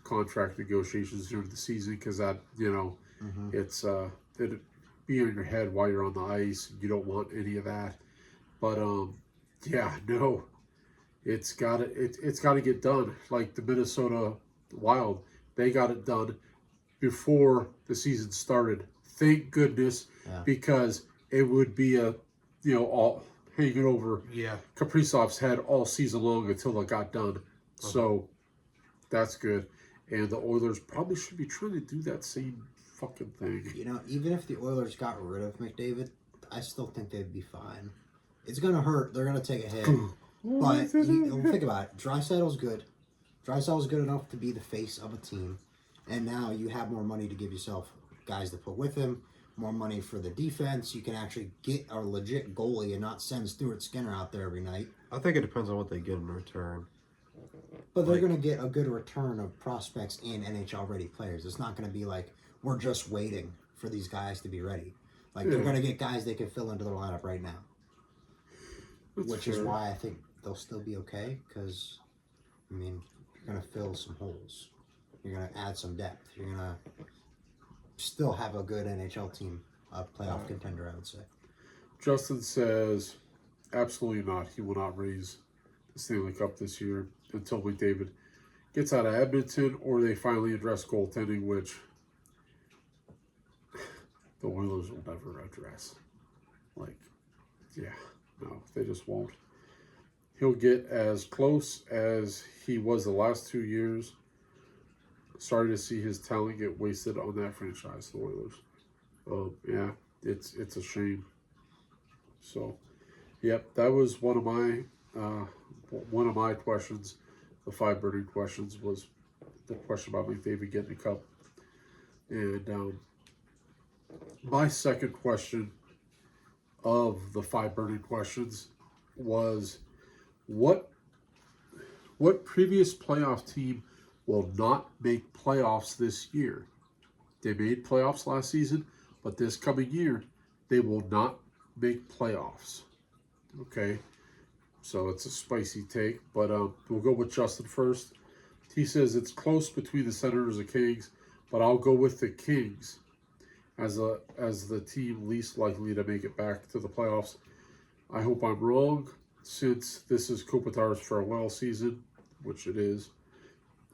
[SPEAKER 2] contract negotiations during the season because that, it's it'd be in your head while you're on the ice. You don't want any of that. But it's got to get done. Like the Minnesota Wild, they got it done before the season started. Thank goodness, because it would be all hanging over Kaprizov's head all season long until it got done. So that's good. And the Oilers probably should be trying to do that same fucking thing.
[SPEAKER 3] Even if the Oilers got rid of McDavid, I still think they'd be fine. It's going to hurt. They're going to take a hit. But think about it. Draisaitl's good. Draisaitl's good enough to be the face of a team. And now you have more money to give yourself guys to put with him. More money for the defense. You can actually get a legit goalie and not send Stuart Skinner out there every night.
[SPEAKER 1] I think it depends on what they get in return.
[SPEAKER 3] But they're going to get a good return of prospects and NHL-ready players. It's not going to be like we're just waiting for these guys to be ready. Like, they're going to get guys they can fill into their lineup right now. Which is why I think they'll still be okay because, you're going to fill some holes. You're going to add some depth. You're going to still have a good NHL team, a playoff contender, I would say.
[SPEAKER 2] Justin says, absolutely not. He will not raise the Stanley Cup this year until McDavid gets out of Edmonton or they finally address goaltending, which the Oilers will never address. No, they just won't. He'll get as close as he was the last 2 years. Sorry to see his talent get wasted on that franchise, the Oilers. It's a shame. So, that was one of my questions. The 5 burning questions was the question about McDavid getting the cup. And my second question of the 5 burning questions was what previous playoff team will not make playoffs this year? They made playoffs last season, but this coming year, they will not make playoffs. Okay, so it's a spicy take, but we'll go with Justin first. He says it's close between the Senators and Kings, but I'll go with the Kings as the team least likely to make it back to the playoffs. I hope I'm wrong, since this is Kopitar's farewell season, which it is.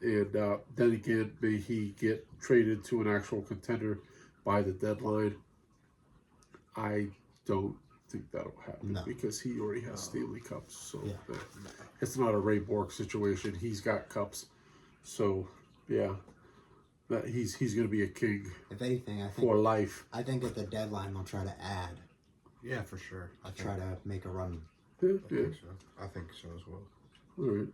[SPEAKER 2] And then again, may he get traded to an actual contender by the deadline. I don't think that'll happen because he already has Stanley Cups. So it's not a Ray Bork situation. He's got cups. So, that he's going to be a king.
[SPEAKER 3] If anything, I think
[SPEAKER 2] for life.
[SPEAKER 3] I think at the deadline they'll try to add.
[SPEAKER 1] Yeah, for sure.
[SPEAKER 3] I'll try to make a run.
[SPEAKER 1] I think so as well.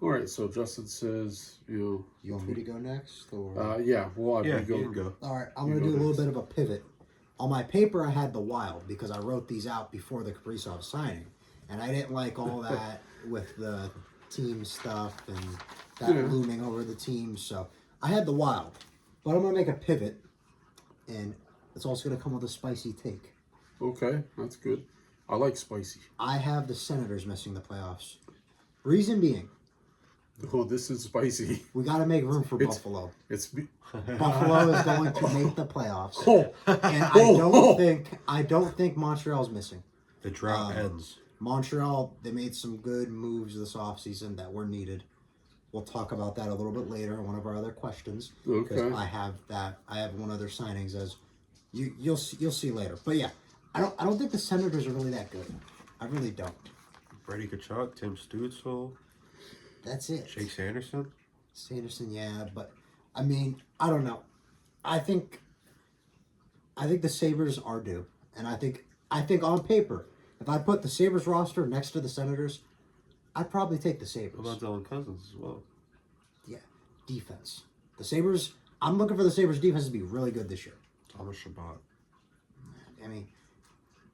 [SPEAKER 2] All right. So Justin says,
[SPEAKER 3] You want me to go next, or?
[SPEAKER 2] Well,
[SPEAKER 1] you can go.
[SPEAKER 3] All right. I'm going to do a little bit of a pivot. On my paper, I had the Wild because I wrote these out before the Kaprizov signing, and I didn't like all that with the team stuff and that looming over the team. So I had the Wild, but I'm going to make a pivot, and it's also going to come with a spicy take.
[SPEAKER 2] Okay, that's good. I like spicy.
[SPEAKER 3] I have the Senators missing the playoffs. Reason being,
[SPEAKER 2] oh, this is spicy.
[SPEAKER 3] We got to make room for Buffalo.
[SPEAKER 2] Buffalo
[SPEAKER 3] is going to make the playoffs, and I don't think Montreal's missing.
[SPEAKER 1] The drought ends.
[SPEAKER 3] Montreal, they made some good moves this offseason that were needed. We'll talk about that a little bit later in one of our other questions. Because
[SPEAKER 2] Okay.
[SPEAKER 3] I have that. I have one other signings as you'll see later. But yeah, I don't think the Senators are really that good. I really don't.
[SPEAKER 1] Brady Tkachuk, Tim Stützle,
[SPEAKER 3] That's it.
[SPEAKER 1] Jake Sanderson.
[SPEAKER 3] Sanderson, yeah, but I mean, I don't know. I think the Sabres are due, and I think on paper, if I put the Sabres roster next to the Senators, I'd probably take the Sabres.
[SPEAKER 1] What about Dylan Cousins as well?
[SPEAKER 3] Yeah, defense. The Sabres. I'm looking for the Sabres defense to be really good this year.
[SPEAKER 1] Thomas Chabot.
[SPEAKER 3] I mean,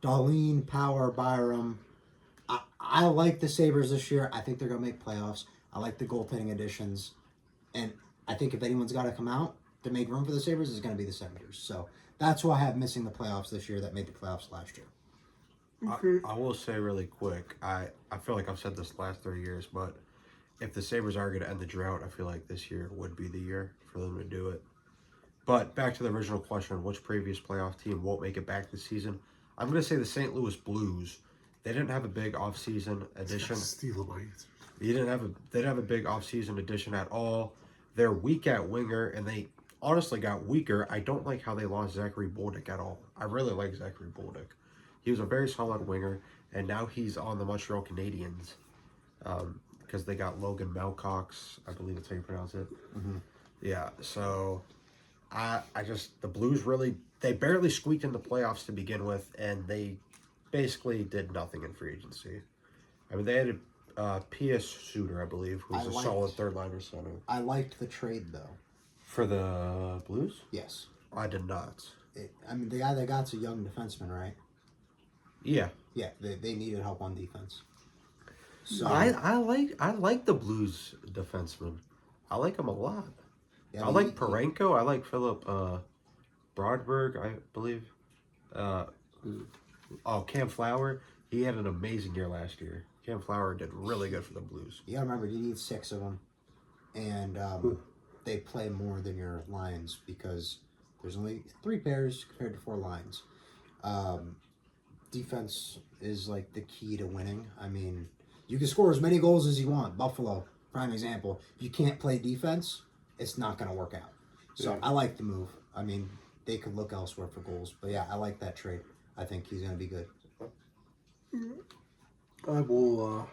[SPEAKER 3] Darlene, Power, Byram. I like the Sabres this year. I think they're going to make playoffs. I like the goaltending additions. And I think if anyone's got to come out to make room for the Sabres, it's going to be the Senators. So that's who I have missing the playoffs this year that made the playoffs last year.
[SPEAKER 1] I will say really quick, I feel like I've said this the last 3 years, but if the Sabres are going to end the drought, I feel like this year would be the year for them to do it. But back to the original question, which previous playoff team won't make it back this season? I'm going to say the St. Louis Blues. They didn't have a big offseason addition.
[SPEAKER 2] Stealing my answer.
[SPEAKER 1] They didn't have a big offseason addition at all. They're weak at winger, and they honestly got weaker. I don't like how they lost Zachary Bolduc at all. I really like Zachary Bolduc. He was a very solid winger, and now he's on the Montreal Canadiens because they got Logan Malcox. I believe that's how you pronounce it.
[SPEAKER 3] Mm-hmm.
[SPEAKER 1] Yeah, so I just, the Blues really, they barely squeaked in the playoffs to begin with, and they basically did nothing in free agency. I mean, they had P.S. Suter, I believe, who's a solid third-liner center.
[SPEAKER 3] I liked the trade, though.
[SPEAKER 1] For the Blues?
[SPEAKER 3] Yes.
[SPEAKER 1] I did not.
[SPEAKER 3] I mean, the guy they got's a young defenseman, right?
[SPEAKER 1] Yeah.
[SPEAKER 3] Yeah, they needed help on defense. So
[SPEAKER 1] I like the Blues defenseman. I like him a lot.
[SPEAKER 3] yeah,
[SPEAKER 1] I like Parenko. I like Philip Brodberg, I believe. Cam Flower. He had an amazing year last year. Cam Flower did really good for the Blues.
[SPEAKER 3] You gotta remember, you need 6 of them, and they play more than your lines because there's only 3 pairs compared to 4 lines. Defense is like the key to winning. I mean, you can score as many goals as you want. Buffalo, prime example. If you can't play defense, it's not going to work out. So I like the move. I mean, they could look elsewhere for goals. But yeah, I like that trade. I think he's going to be good.
[SPEAKER 2] I will.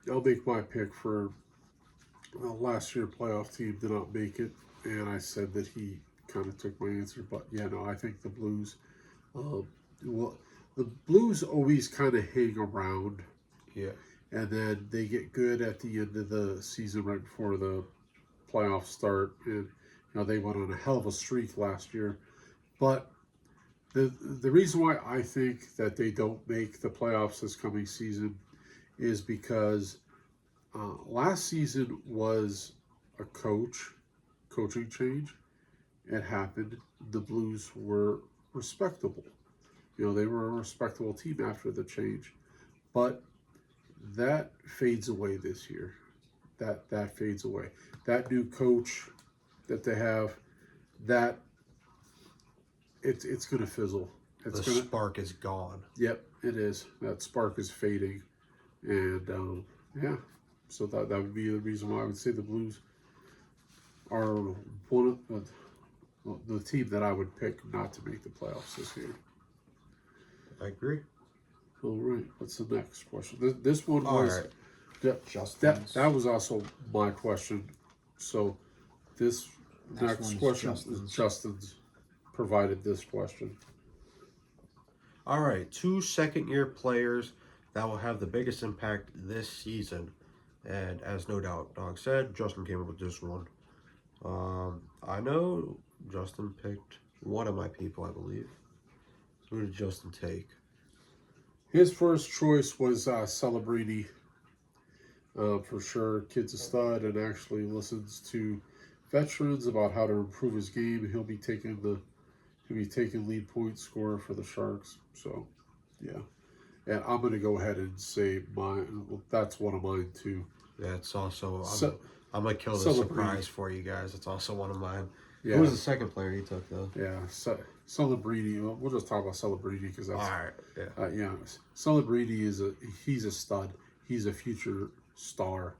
[SPEAKER 2] I'll make my pick for last year. Playoff team did not make it, and I said that he kind of took my answer. But yeah, no, I think the Blues. The Blues always kind of hang around.
[SPEAKER 1] Yeah.
[SPEAKER 2] And then they get good at the end of the season, right before the playoffs start. And they went on a hell of a streak last year. But the reason why I think that they don't make the playoffs this coming season is because last season was a coaching change. It happened. The Blues were respectable. They were a respectable team after the change. But that fades away this year. That fades away. That new coach that they have, that it's going to fizzle.
[SPEAKER 1] Spark is gone.
[SPEAKER 2] Yep, it is. That spark is fading. And, yeah. So that would be the reason why I would say the Blues are one of the team that I would pick not to make the playoffs this year.
[SPEAKER 1] I agree.
[SPEAKER 2] All right. What's the next question? This one was that was also my question. So this next question is Justin's provided this question.
[SPEAKER 1] All right, 2 second-year players that will have the biggest impact this season, and as no doubt Dog said, Justin came up with this one. I know Justin picked one of my people, I believe. Who did Justin take?
[SPEAKER 2] His first choice was Celebrini. For sure, kid's a stud and actually listens to veterans about how to improve his game. He'll be taking lead point scorer for the Sharks. So, yeah. And I'm going to go ahead and say that's one of mine too.
[SPEAKER 1] That's also I'm going to kill the surprise for you guys. It's also one of mine.
[SPEAKER 2] Yeah.
[SPEAKER 1] Who was the second player you took, though?
[SPEAKER 2] Yeah, Celebrini. We'll just talk about Celebrini because that's
[SPEAKER 1] all right. Yeah.
[SPEAKER 2] Celebrini he's a stud. He's a future star.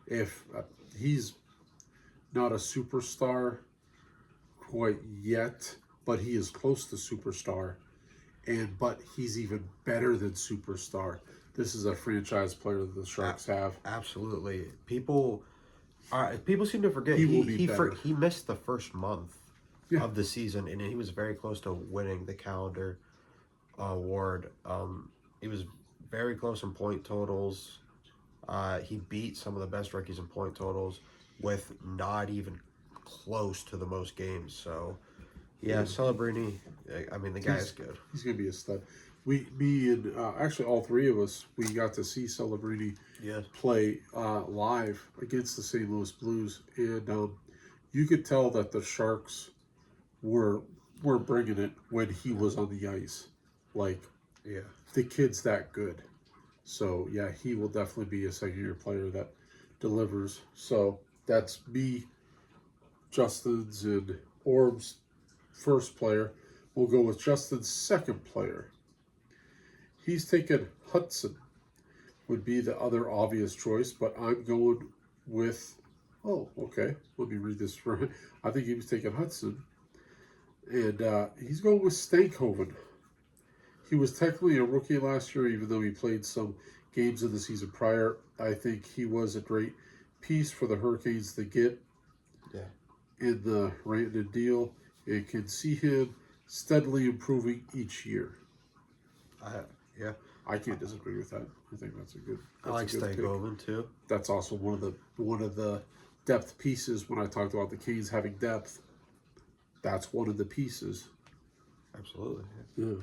[SPEAKER 2] If he's not a superstar quite yet, but he is close to superstar. But he's even better than superstar. This is a franchise player that the Sharks have.
[SPEAKER 1] Absolutely. People seem to forget
[SPEAKER 2] He will be better.
[SPEAKER 1] he missed the first month
[SPEAKER 2] Yeah.
[SPEAKER 1] of the season, and he was very close to winning the calendar award. He was very close in point totals. He beat some of the best rookies in point totals with not even close to the most games. So, yeah, Celebrini, I mean, the guy is good.
[SPEAKER 2] He's going to be a stud. Me and actually all three of us, we got to see Celebrini
[SPEAKER 1] Yes.
[SPEAKER 2] play live against the St. Louis Blues, and you could tell that the Sharks were bringing it when he was on the ice. Like,
[SPEAKER 1] Yeah.
[SPEAKER 2] the kid's that good. So, yeah, he will definitely be a second-year player that delivers. So, that's me, Justin's, and Orb's first player. We'll go with Justin's second player. He's taken Hudson, would be the other obvious choice, but I'm going with, oh, okay, let me read this right. I think he was taking Hudson, and he's going with Stankhoven. He was technically a rookie last year, even though he played some games in the season prior. I think he was a great piece for the Hurricanes to get in the Rantanen deal, and can see him steadily improving each year.
[SPEAKER 1] Yeah.
[SPEAKER 2] I can't disagree with that. I think that's a good.
[SPEAKER 1] I like
[SPEAKER 2] a good pick.
[SPEAKER 1] Stankhoven too.
[SPEAKER 2] That's also one of the depth pieces when I talked about the Canes having depth. That's one of the pieces.
[SPEAKER 1] Absolutely.
[SPEAKER 2] Yeah.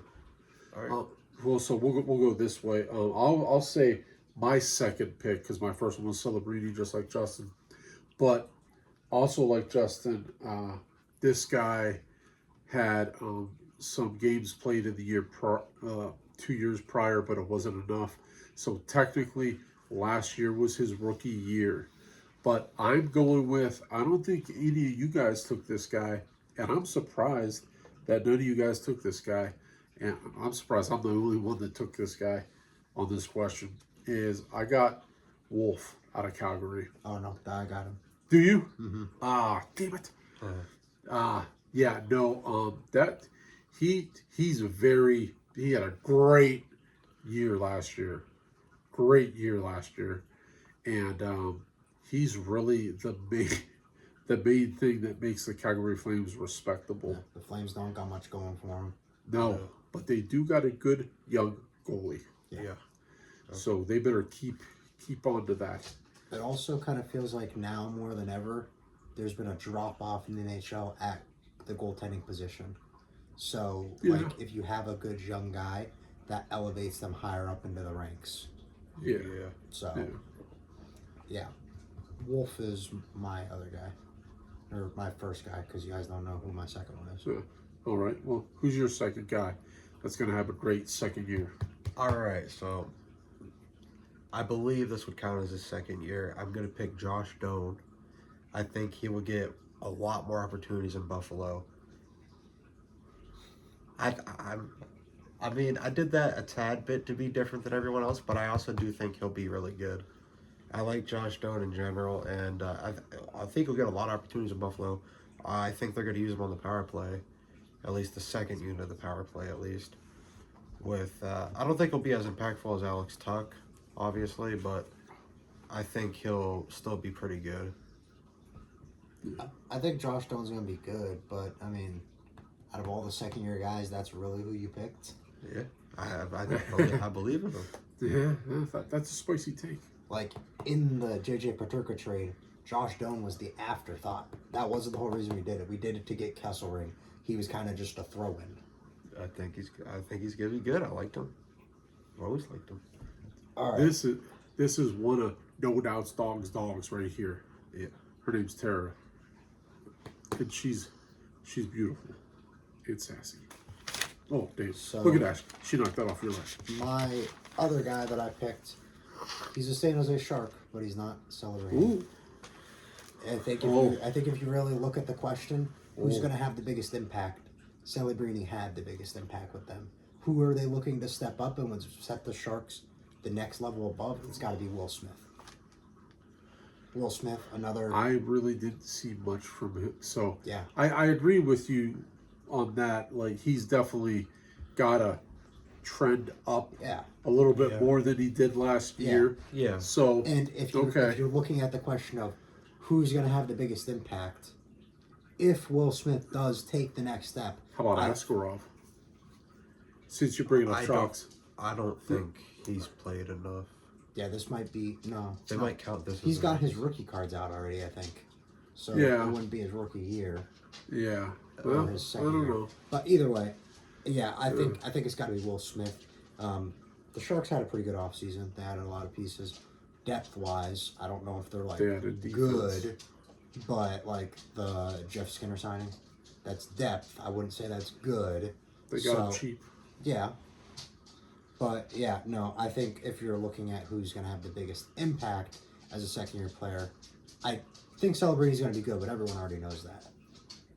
[SPEAKER 1] All right.
[SPEAKER 2] Well, so we'll go this way. I'll say my second pick because my first one was Celebrini, just like Justin. But also like Justin, this guy had some games played in the year 2 years prior, but it wasn't enough. So technically, last year was his rookie year. But I'm going with, I don't think any of you guys took this guy, and I'm surprised that none of you guys took this guy. And I'm surprised I'm the only one that took this guy on this question. Is I got Wolf out of Calgary.
[SPEAKER 3] Oh no, I got him.
[SPEAKER 2] Do you?
[SPEAKER 3] Mm-hmm.
[SPEAKER 2] Damn it. Yeah, no, that he had a great year last year. And he's really the main thing that makes the Calgary Flames respectable.
[SPEAKER 3] Yeah, the Flames don't got much going for them.
[SPEAKER 2] No, but they do got a good young goalie.
[SPEAKER 1] Yeah. Okay.
[SPEAKER 2] So they better keep on to that.
[SPEAKER 3] It also kind of feels like now more than ever, there's been a drop off in the NHL at the goaltending position. So, like, if you have a good young guy, that elevates them higher up into the ranks.
[SPEAKER 2] Yeah.
[SPEAKER 3] So, yeah. Wolf is my other guy. Or my first guy, because you guys don't know who my second one is.
[SPEAKER 2] Yeah. All right. Well, who's your second guy that's going to have a great second year?
[SPEAKER 1] All right. So, I believe this would count as his second year. I'm going to pick Josh Doan. I think he will get a lot more opportunities in Buffalo. I mean, I did that a tad bit to be different than everyone else, but I also do think he'll be really good. I like Josh Doan in general, and I think he'll get a lot of opportunities in Buffalo. I think they're going to use him on the power play, at least the second unit of the power play, at least. I don't think he'll be as impactful as Alex Tuck, obviously, but I think he'll still be pretty good.
[SPEAKER 3] I think Josh Doan's going to be good, but, I mean, out of all the second-year guys, that's really who you picked?
[SPEAKER 1] Yeah, I believe in him.
[SPEAKER 2] Yeah, that's a spicy take.
[SPEAKER 3] Like, in the J.J. Peterka trade, Josh Doan was the afterthought. That wasn't the whole reason we did it. We did it to get Kesselring. He was kind of just a throw-in.
[SPEAKER 1] I think he's going to be good. I liked him. I've always liked him.
[SPEAKER 3] All right.
[SPEAKER 2] This is one of No Doubt's dogs right here.
[SPEAKER 1] Yeah.
[SPEAKER 2] Her name's Tara. And she's beautiful. It's sassy. Oh, Dave.
[SPEAKER 3] So,
[SPEAKER 2] look at that. She knocked that off your list.
[SPEAKER 3] My other guy that I picked, he's a San Jose Shark, but he's not celebrating.
[SPEAKER 2] Ooh.
[SPEAKER 3] I think if you really look at the question, who's going to have the biggest impact? Celebrini had the biggest impact with them. Who are they looking to step up and would set the Sharks the next level above? It's got to be Will Smith. Will Smith, another.
[SPEAKER 2] I really didn't see much from him. So
[SPEAKER 3] Yeah.
[SPEAKER 2] I agree with you on that. Like, he's definitely got to trend up
[SPEAKER 3] Yeah.
[SPEAKER 2] a little bit
[SPEAKER 1] Yeah.
[SPEAKER 2] more than he did last year.
[SPEAKER 1] Yeah.
[SPEAKER 2] So
[SPEAKER 3] And if you're looking at the question of who's going to have the biggest impact, if Will Smith does take the next step,
[SPEAKER 2] how about Askarov? Since you're bringing up Sharks,
[SPEAKER 1] I don't think he's played enough.
[SPEAKER 3] yeah, this might be no.
[SPEAKER 1] They might count this.
[SPEAKER 3] He's got his rookie cards out already, I think. So
[SPEAKER 2] Yeah.
[SPEAKER 3] it wouldn't be his rookie year.
[SPEAKER 2] Yeah.
[SPEAKER 3] Or
[SPEAKER 2] Well,
[SPEAKER 3] his
[SPEAKER 2] I
[SPEAKER 3] second
[SPEAKER 2] don't
[SPEAKER 3] year.
[SPEAKER 2] know.
[SPEAKER 3] But either way, yeah, I think it's got to be Will Smith. The Sharks had a pretty good offseason. They added a lot of pieces. Depth wise, I don't know if they're like
[SPEAKER 2] They added defense.
[SPEAKER 3] good, but like the Jeff Skinner signing, that's depth. I wouldn't say that's good.
[SPEAKER 2] They got him cheap.
[SPEAKER 3] Yeah. But yeah, no, I think if you're looking at who's going to have the biggest impact as a second year player, I think Celebrity's going to be good, but everyone already knows that.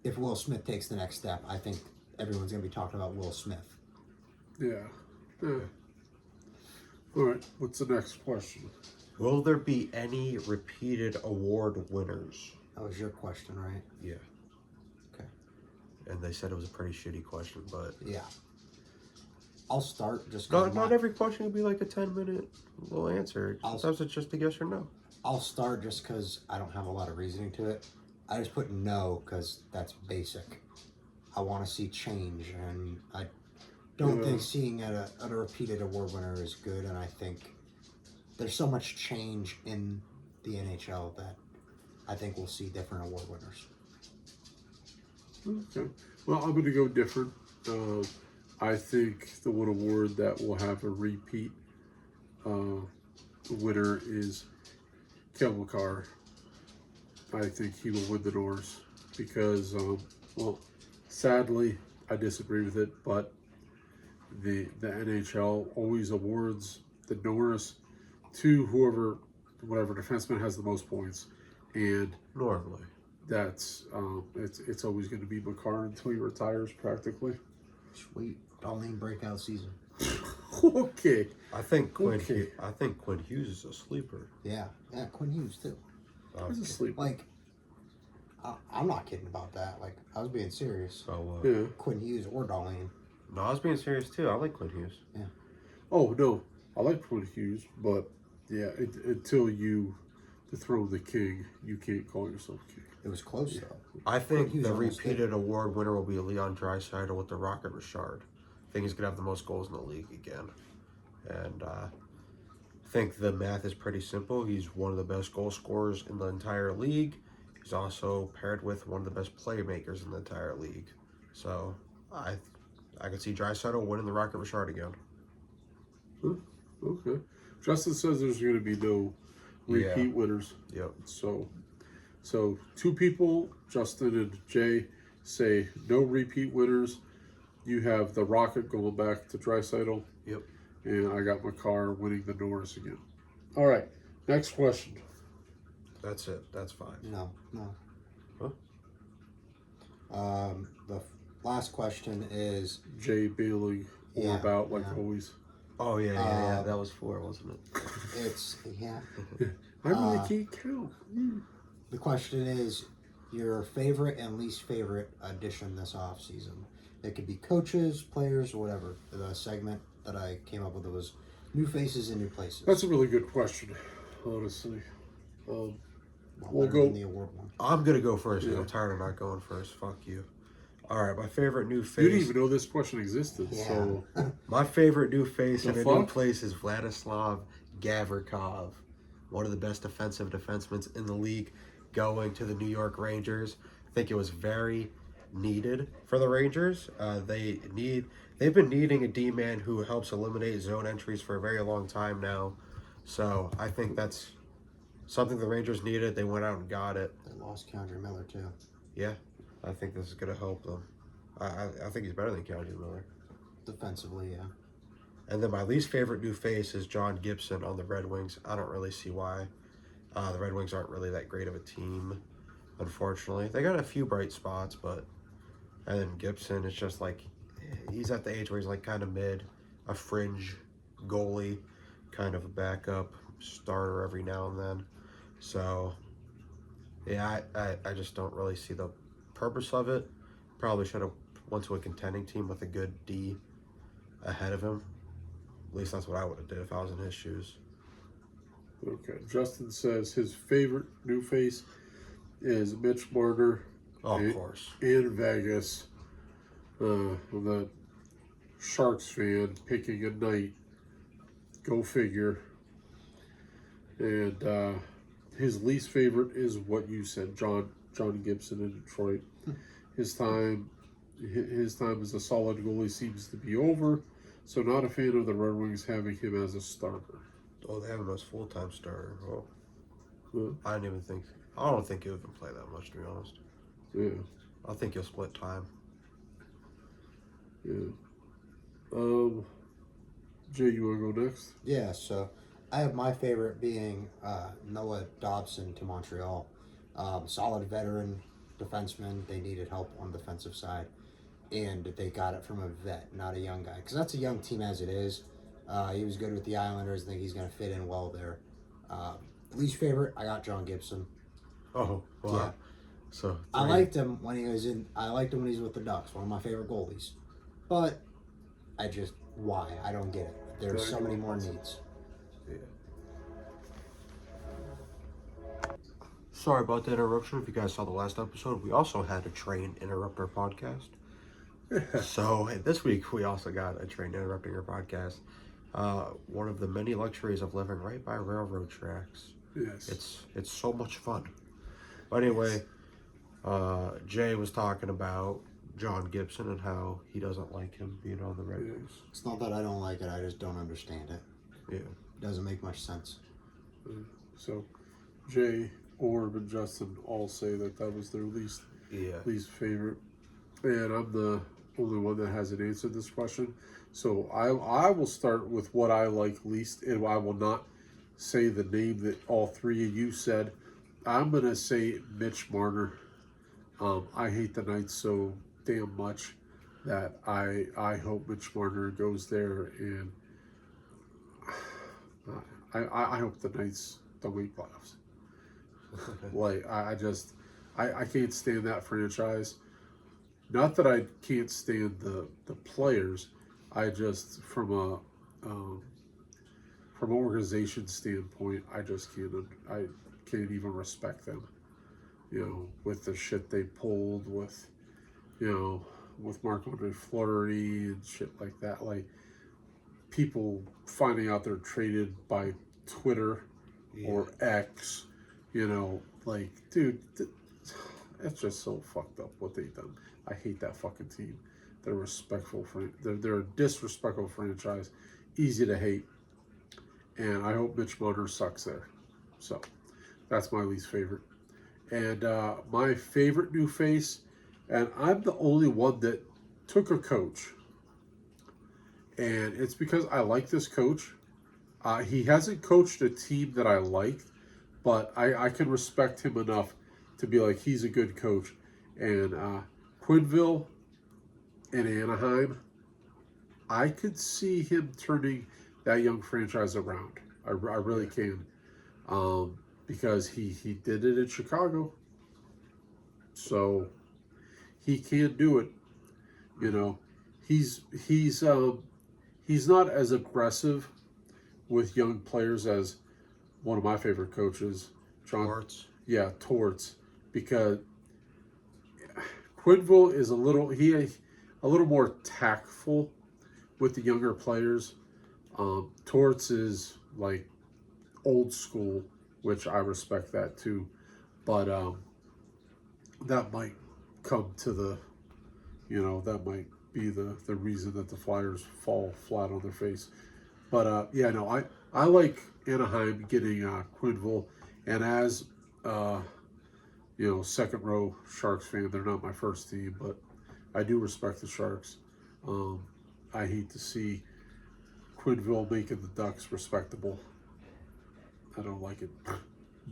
[SPEAKER 3] If Will Smith takes the next step, I think everyone's going to be talking about Will Smith.
[SPEAKER 2] Yeah. All right. What's the next question?
[SPEAKER 1] Will there be any repeated award winners?
[SPEAKER 3] That was your question, right?
[SPEAKER 1] Yeah.
[SPEAKER 3] Okay.
[SPEAKER 1] And they said it was a pretty shitty question, but
[SPEAKER 3] Yeah. I'll start just
[SPEAKER 1] not every question will be like a 10-minute little answer. Sometimes it's just a yes or no.
[SPEAKER 3] I'll start just because I don't have a lot of reasoning to it. I just put no because that's basic. I want to see change, and I don't think seeing a repeated award winner is good, and I think there's so much change in the NHL that I think we'll see different award winners.
[SPEAKER 2] Okay. Well, I'm going to go different. I think the one award that will have a repeat winner is Kevin McCarr. I think he will win the Norris because, well, sadly, I disagree with it, but the NHL always awards the Norris to whatever defenseman has the most points, and
[SPEAKER 1] Normally.
[SPEAKER 2] that's it's always going to be McCarr until he retires, practically.
[SPEAKER 3] Sweet. Darlene breakout season.
[SPEAKER 2] Okay.
[SPEAKER 1] I think Quinn Hughes is a sleeper.
[SPEAKER 3] Yeah. Yeah, Quinn Hughes, too.
[SPEAKER 2] He's a sleeper.
[SPEAKER 3] Like, I'm not kidding about that. Like, I was being serious.
[SPEAKER 1] So,
[SPEAKER 2] Yeah.
[SPEAKER 3] Quinn Hughes or Darlene.
[SPEAKER 1] No, I was being serious too. I like Quinn Hughes.
[SPEAKER 3] Yeah.
[SPEAKER 2] Oh, no. I like Quinn Hughes, but yeah, until you dethrone the king, you can't call yourself king.
[SPEAKER 3] It was close, though.
[SPEAKER 1] I think
[SPEAKER 3] Hughes
[SPEAKER 1] the
[SPEAKER 3] almost
[SPEAKER 1] repeated award winner will be Leon Draisaitl with the Rocket Richard. I think he's going to have the most goals in the league again. And I think the math is pretty simple. He's one of the best goal scorers in the entire league. He's also paired with one of the best playmakers in the entire league. So I could see Draisaitl winning the Rocket Richard again.
[SPEAKER 2] Okay. Justin says there's going to be no repeat winners.
[SPEAKER 1] Yep.
[SPEAKER 2] So two people, Justin and Jay, say no repeat winners. You have the Rocket going back to Draisaitl.
[SPEAKER 1] Yep.
[SPEAKER 2] And I got McCarr winning the Norris again. All right. Next question.
[SPEAKER 1] That's it. That's fine.
[SPEAKER 3] No.
[SPEAKER 1] Huh?
[SPEAKER 3] The last question is...
[SPEAKER 2] Jay bailing all about like always.
[SPEAKER 1] Oh, yeah. That was 4, wasn't it?
[SPEAKER 3] It's... Yeah.
[SPEAKER 2] I really can't count.
[SPEAKER 3] The question is your favorite and least favorite addition this offseason. It could be coaches, players, or whatever. The segment that I came up with was new faces and new places.
[SPEAKER 2] That's a really good question, honestly. We'll go.
[SPEAKER 3] The award one.
[SPEAKER 1] I'm going to go first because I'm tired of not going first. Fuck you. All right, my favorite new face.
[SPEAKER 2] You didn't even know this question existed.
[SPEAKER 3] Yeah.
[SPEAKER 2] So
[SPEAKER 1] My favorite new face
[SPEAKER 2] The
[SPEAKER 1] in a new
[SPEAKER 2] fuck?
[SPEAKER 1] place is Vladislav Gavrikov, one of the best defensive defensemen in the league, going to the New York Rangers. I think it was very needed for the Rangers. They've been needing a D-man who helps eliminate zone entries for a very long time now. So I think that's something the Rangers needed. They went out and got it.
[SPEAKER 3] They lost Keandre Miller, too.
[SPEAKER 1] Yeah, I think this is going to help them. I think he's better than Keandre Miller.
[SPEAKER 3] Defensively, yeah.
[SPEAKER 1] And then my least favorite new face is John Gibson on the Red Wings. I don't really see why. The Red Wings aren't really that great of a team, unfortunately. They got a few bright spots, but... And then Gibson, it's just like... He's at the age where he's like kind of mid, a fringe goalie, kind of a backup starter every now and then. So, Yeah, I just don't really see the purpose of it. Probably should have went to a contending team with a good D ahead of him. At least that's what I would have did if I was in his shoes.
[SPEAKER 2] Okay. Justin says his favorite new face is Mitch Marner
[SPEAKER 1] Oh, of course.
[SPEAKER 2] in Vegas. I'm the Sharks fan picking a night. Go figure. And his least favorite is what you said, John Gibson in Detroit. His time as a solid goalie seems to be over. So not a fan of the Red Wings having him as a starter.
[SPEAKER 1] Oh, they have him as full-time starter. Oh,
[SPEAKER 2] Yeah.
[SPEAKER 1] I don't think he'll even play that much, to be honest.
[SPEAKER 2] Yeah.
[SPEAKER 1] I think he'll split time.
[SPEAKER 2] Yeah. Jay, you want to go next?
[SPEAKER 3] Yeah, so I have my favorite being Noah Dobson to Montreal. Solid veteran defenseman. They needed help on the defensive side, and they got it from a vet, not a young guy. Because that's a young team as it is. He was good with the Islanders. I think he's going to fit in well there. Least favorite, I got John Gibson.
[SPEAKER 1] Oh, wow.
[SPEAKER 3] Yeah.
[SPEAKER 1] So
[SPEAKER 3] I liked him when he was in. I liked him when he was with the Ducks. One of my favorite goalies. But why? I don't get it. There's so many more needs.
[SPEAKER 1] Yeah. Sorry about the interruption. If you guys saw the last episode, we also had a train interrupt our podcast. So this week we also got a train interrupting our podcast. One of the many luxuries of living right by railroad tracks.
[SPEAKER 2] Yes.
[SPEAKER 1] It's so much fun. But anyway, Jay was talking about John Gibson and how he doesn't like him being on the Red Wings.
[SPEAKER 3] It's not that I don't like it. I just don't understand it.
[SPEAKER 1] Yeah.
[SPEAKER 3] It doesn't make much sense.
[SPEAKER 2] So, Jay, Orb, and Justin all say that was their least favorite, and I'm the only one that hasn't answered this question. So I will start with what I like least, and I will not say the name that all three of you said. I'm gonna say Mitch Marner. I hate the Knights so damn much that I hope Mitch Marner goes there, and I hope the Knights don't make playoffs. Like I can't stand that franchise. Not that I can't stand the players. I just from an organization standpoint, I just can't even respect them. You know, with the shit they pulled with, with Marc-Andre Fleury and shit like that. Like people finding out they're traded by Twitter or X. Like, dude, it's just so fucked up what they've done. I hate that fucking team. They're they're a disrespectful franchise, easy to hate, and I hope Mitch Marner sucks there. So that's my least favorite. And my favorite new face, and I'm the only one that took a coach, and it's because I like this coach. He hasn't coached a team that I liked, but I can respect him enough to be like, he's a good coach. And Quenneville and Anaheim, I could see him turning that young franchise around. I really can. Because he did it in Chicago. So he can do it. He's not as aggressive with young players as one of my favorite coaches, John
[SPEAKER 1] Torts.
[SPEAKER 2] Yeah, Torts, because Quenneville is a little more tactful with the younger players. Torts is like old school, which I respect that too, but that might come to that might be the reason that the Flyers fall flat on their face. But I like Anaheim getting Quenneville, and as second row Sharks fan, they're not my first team, but I do respect the Sharks. I hate to see Quenneville making the Ducks respectable. I don't like it,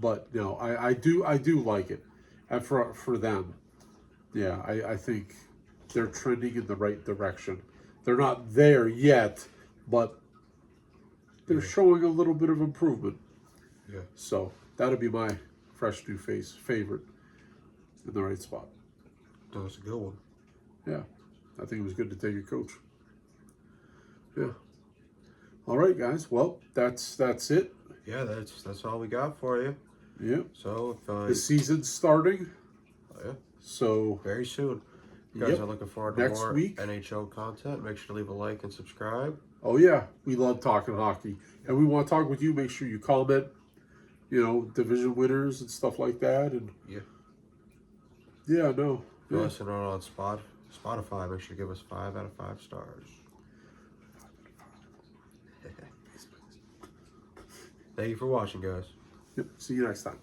[SPEAKER 2] but no, I do like it, and for them, yeah, I think they're trending in the right direction. They're not there yet, but they're showing a little bit of improvement.
[SPEAKER 1] Yeah.
[SPEAKER 2] So that'll be my fresh new face favorite in the right spot.
[SPEAKER 1] That was a good one.
[SPEAKER 2] Yeah, I think it was good to take a coach. Yeah. All right, guys. Well, that's it.
[SPEAKER 1] Yeah, that's all we got for you.
[SPEAKER 2] Yeah.
[SPEAKER 1] So if
[SPEAKER 2] The season's starting.
[SPEAKER 1] yeah,
[SPEAKER 2] So
[SPEAKER 1] very soon. You guys
[SPEAKER 2] Yep.
[SPEAKER 1] are looking forward to
[SPEAKER 2] Next
[SPEAKER 1] more
[SPEAKER 2] week.
[SPEAKER 1] NHL content. Make sure to leave a like and subscribe.
[SPEAKER 2] oh yeah, we love talking hockey, and we want to talk with you. Make sure you comment. Division winners and stuff like that, and
[SPEAKER 1] Yeah.
[SPEAKER 2] yeah, no,
[SPEAKER 1] If you're
[SPEAKER 2] yeah.
[SPEAKER 1] listening on Spotify, make sure to give us 5 out of 5 stars. Thank you for watching, guys.
[SPEAKER 2] Yep. See you next time.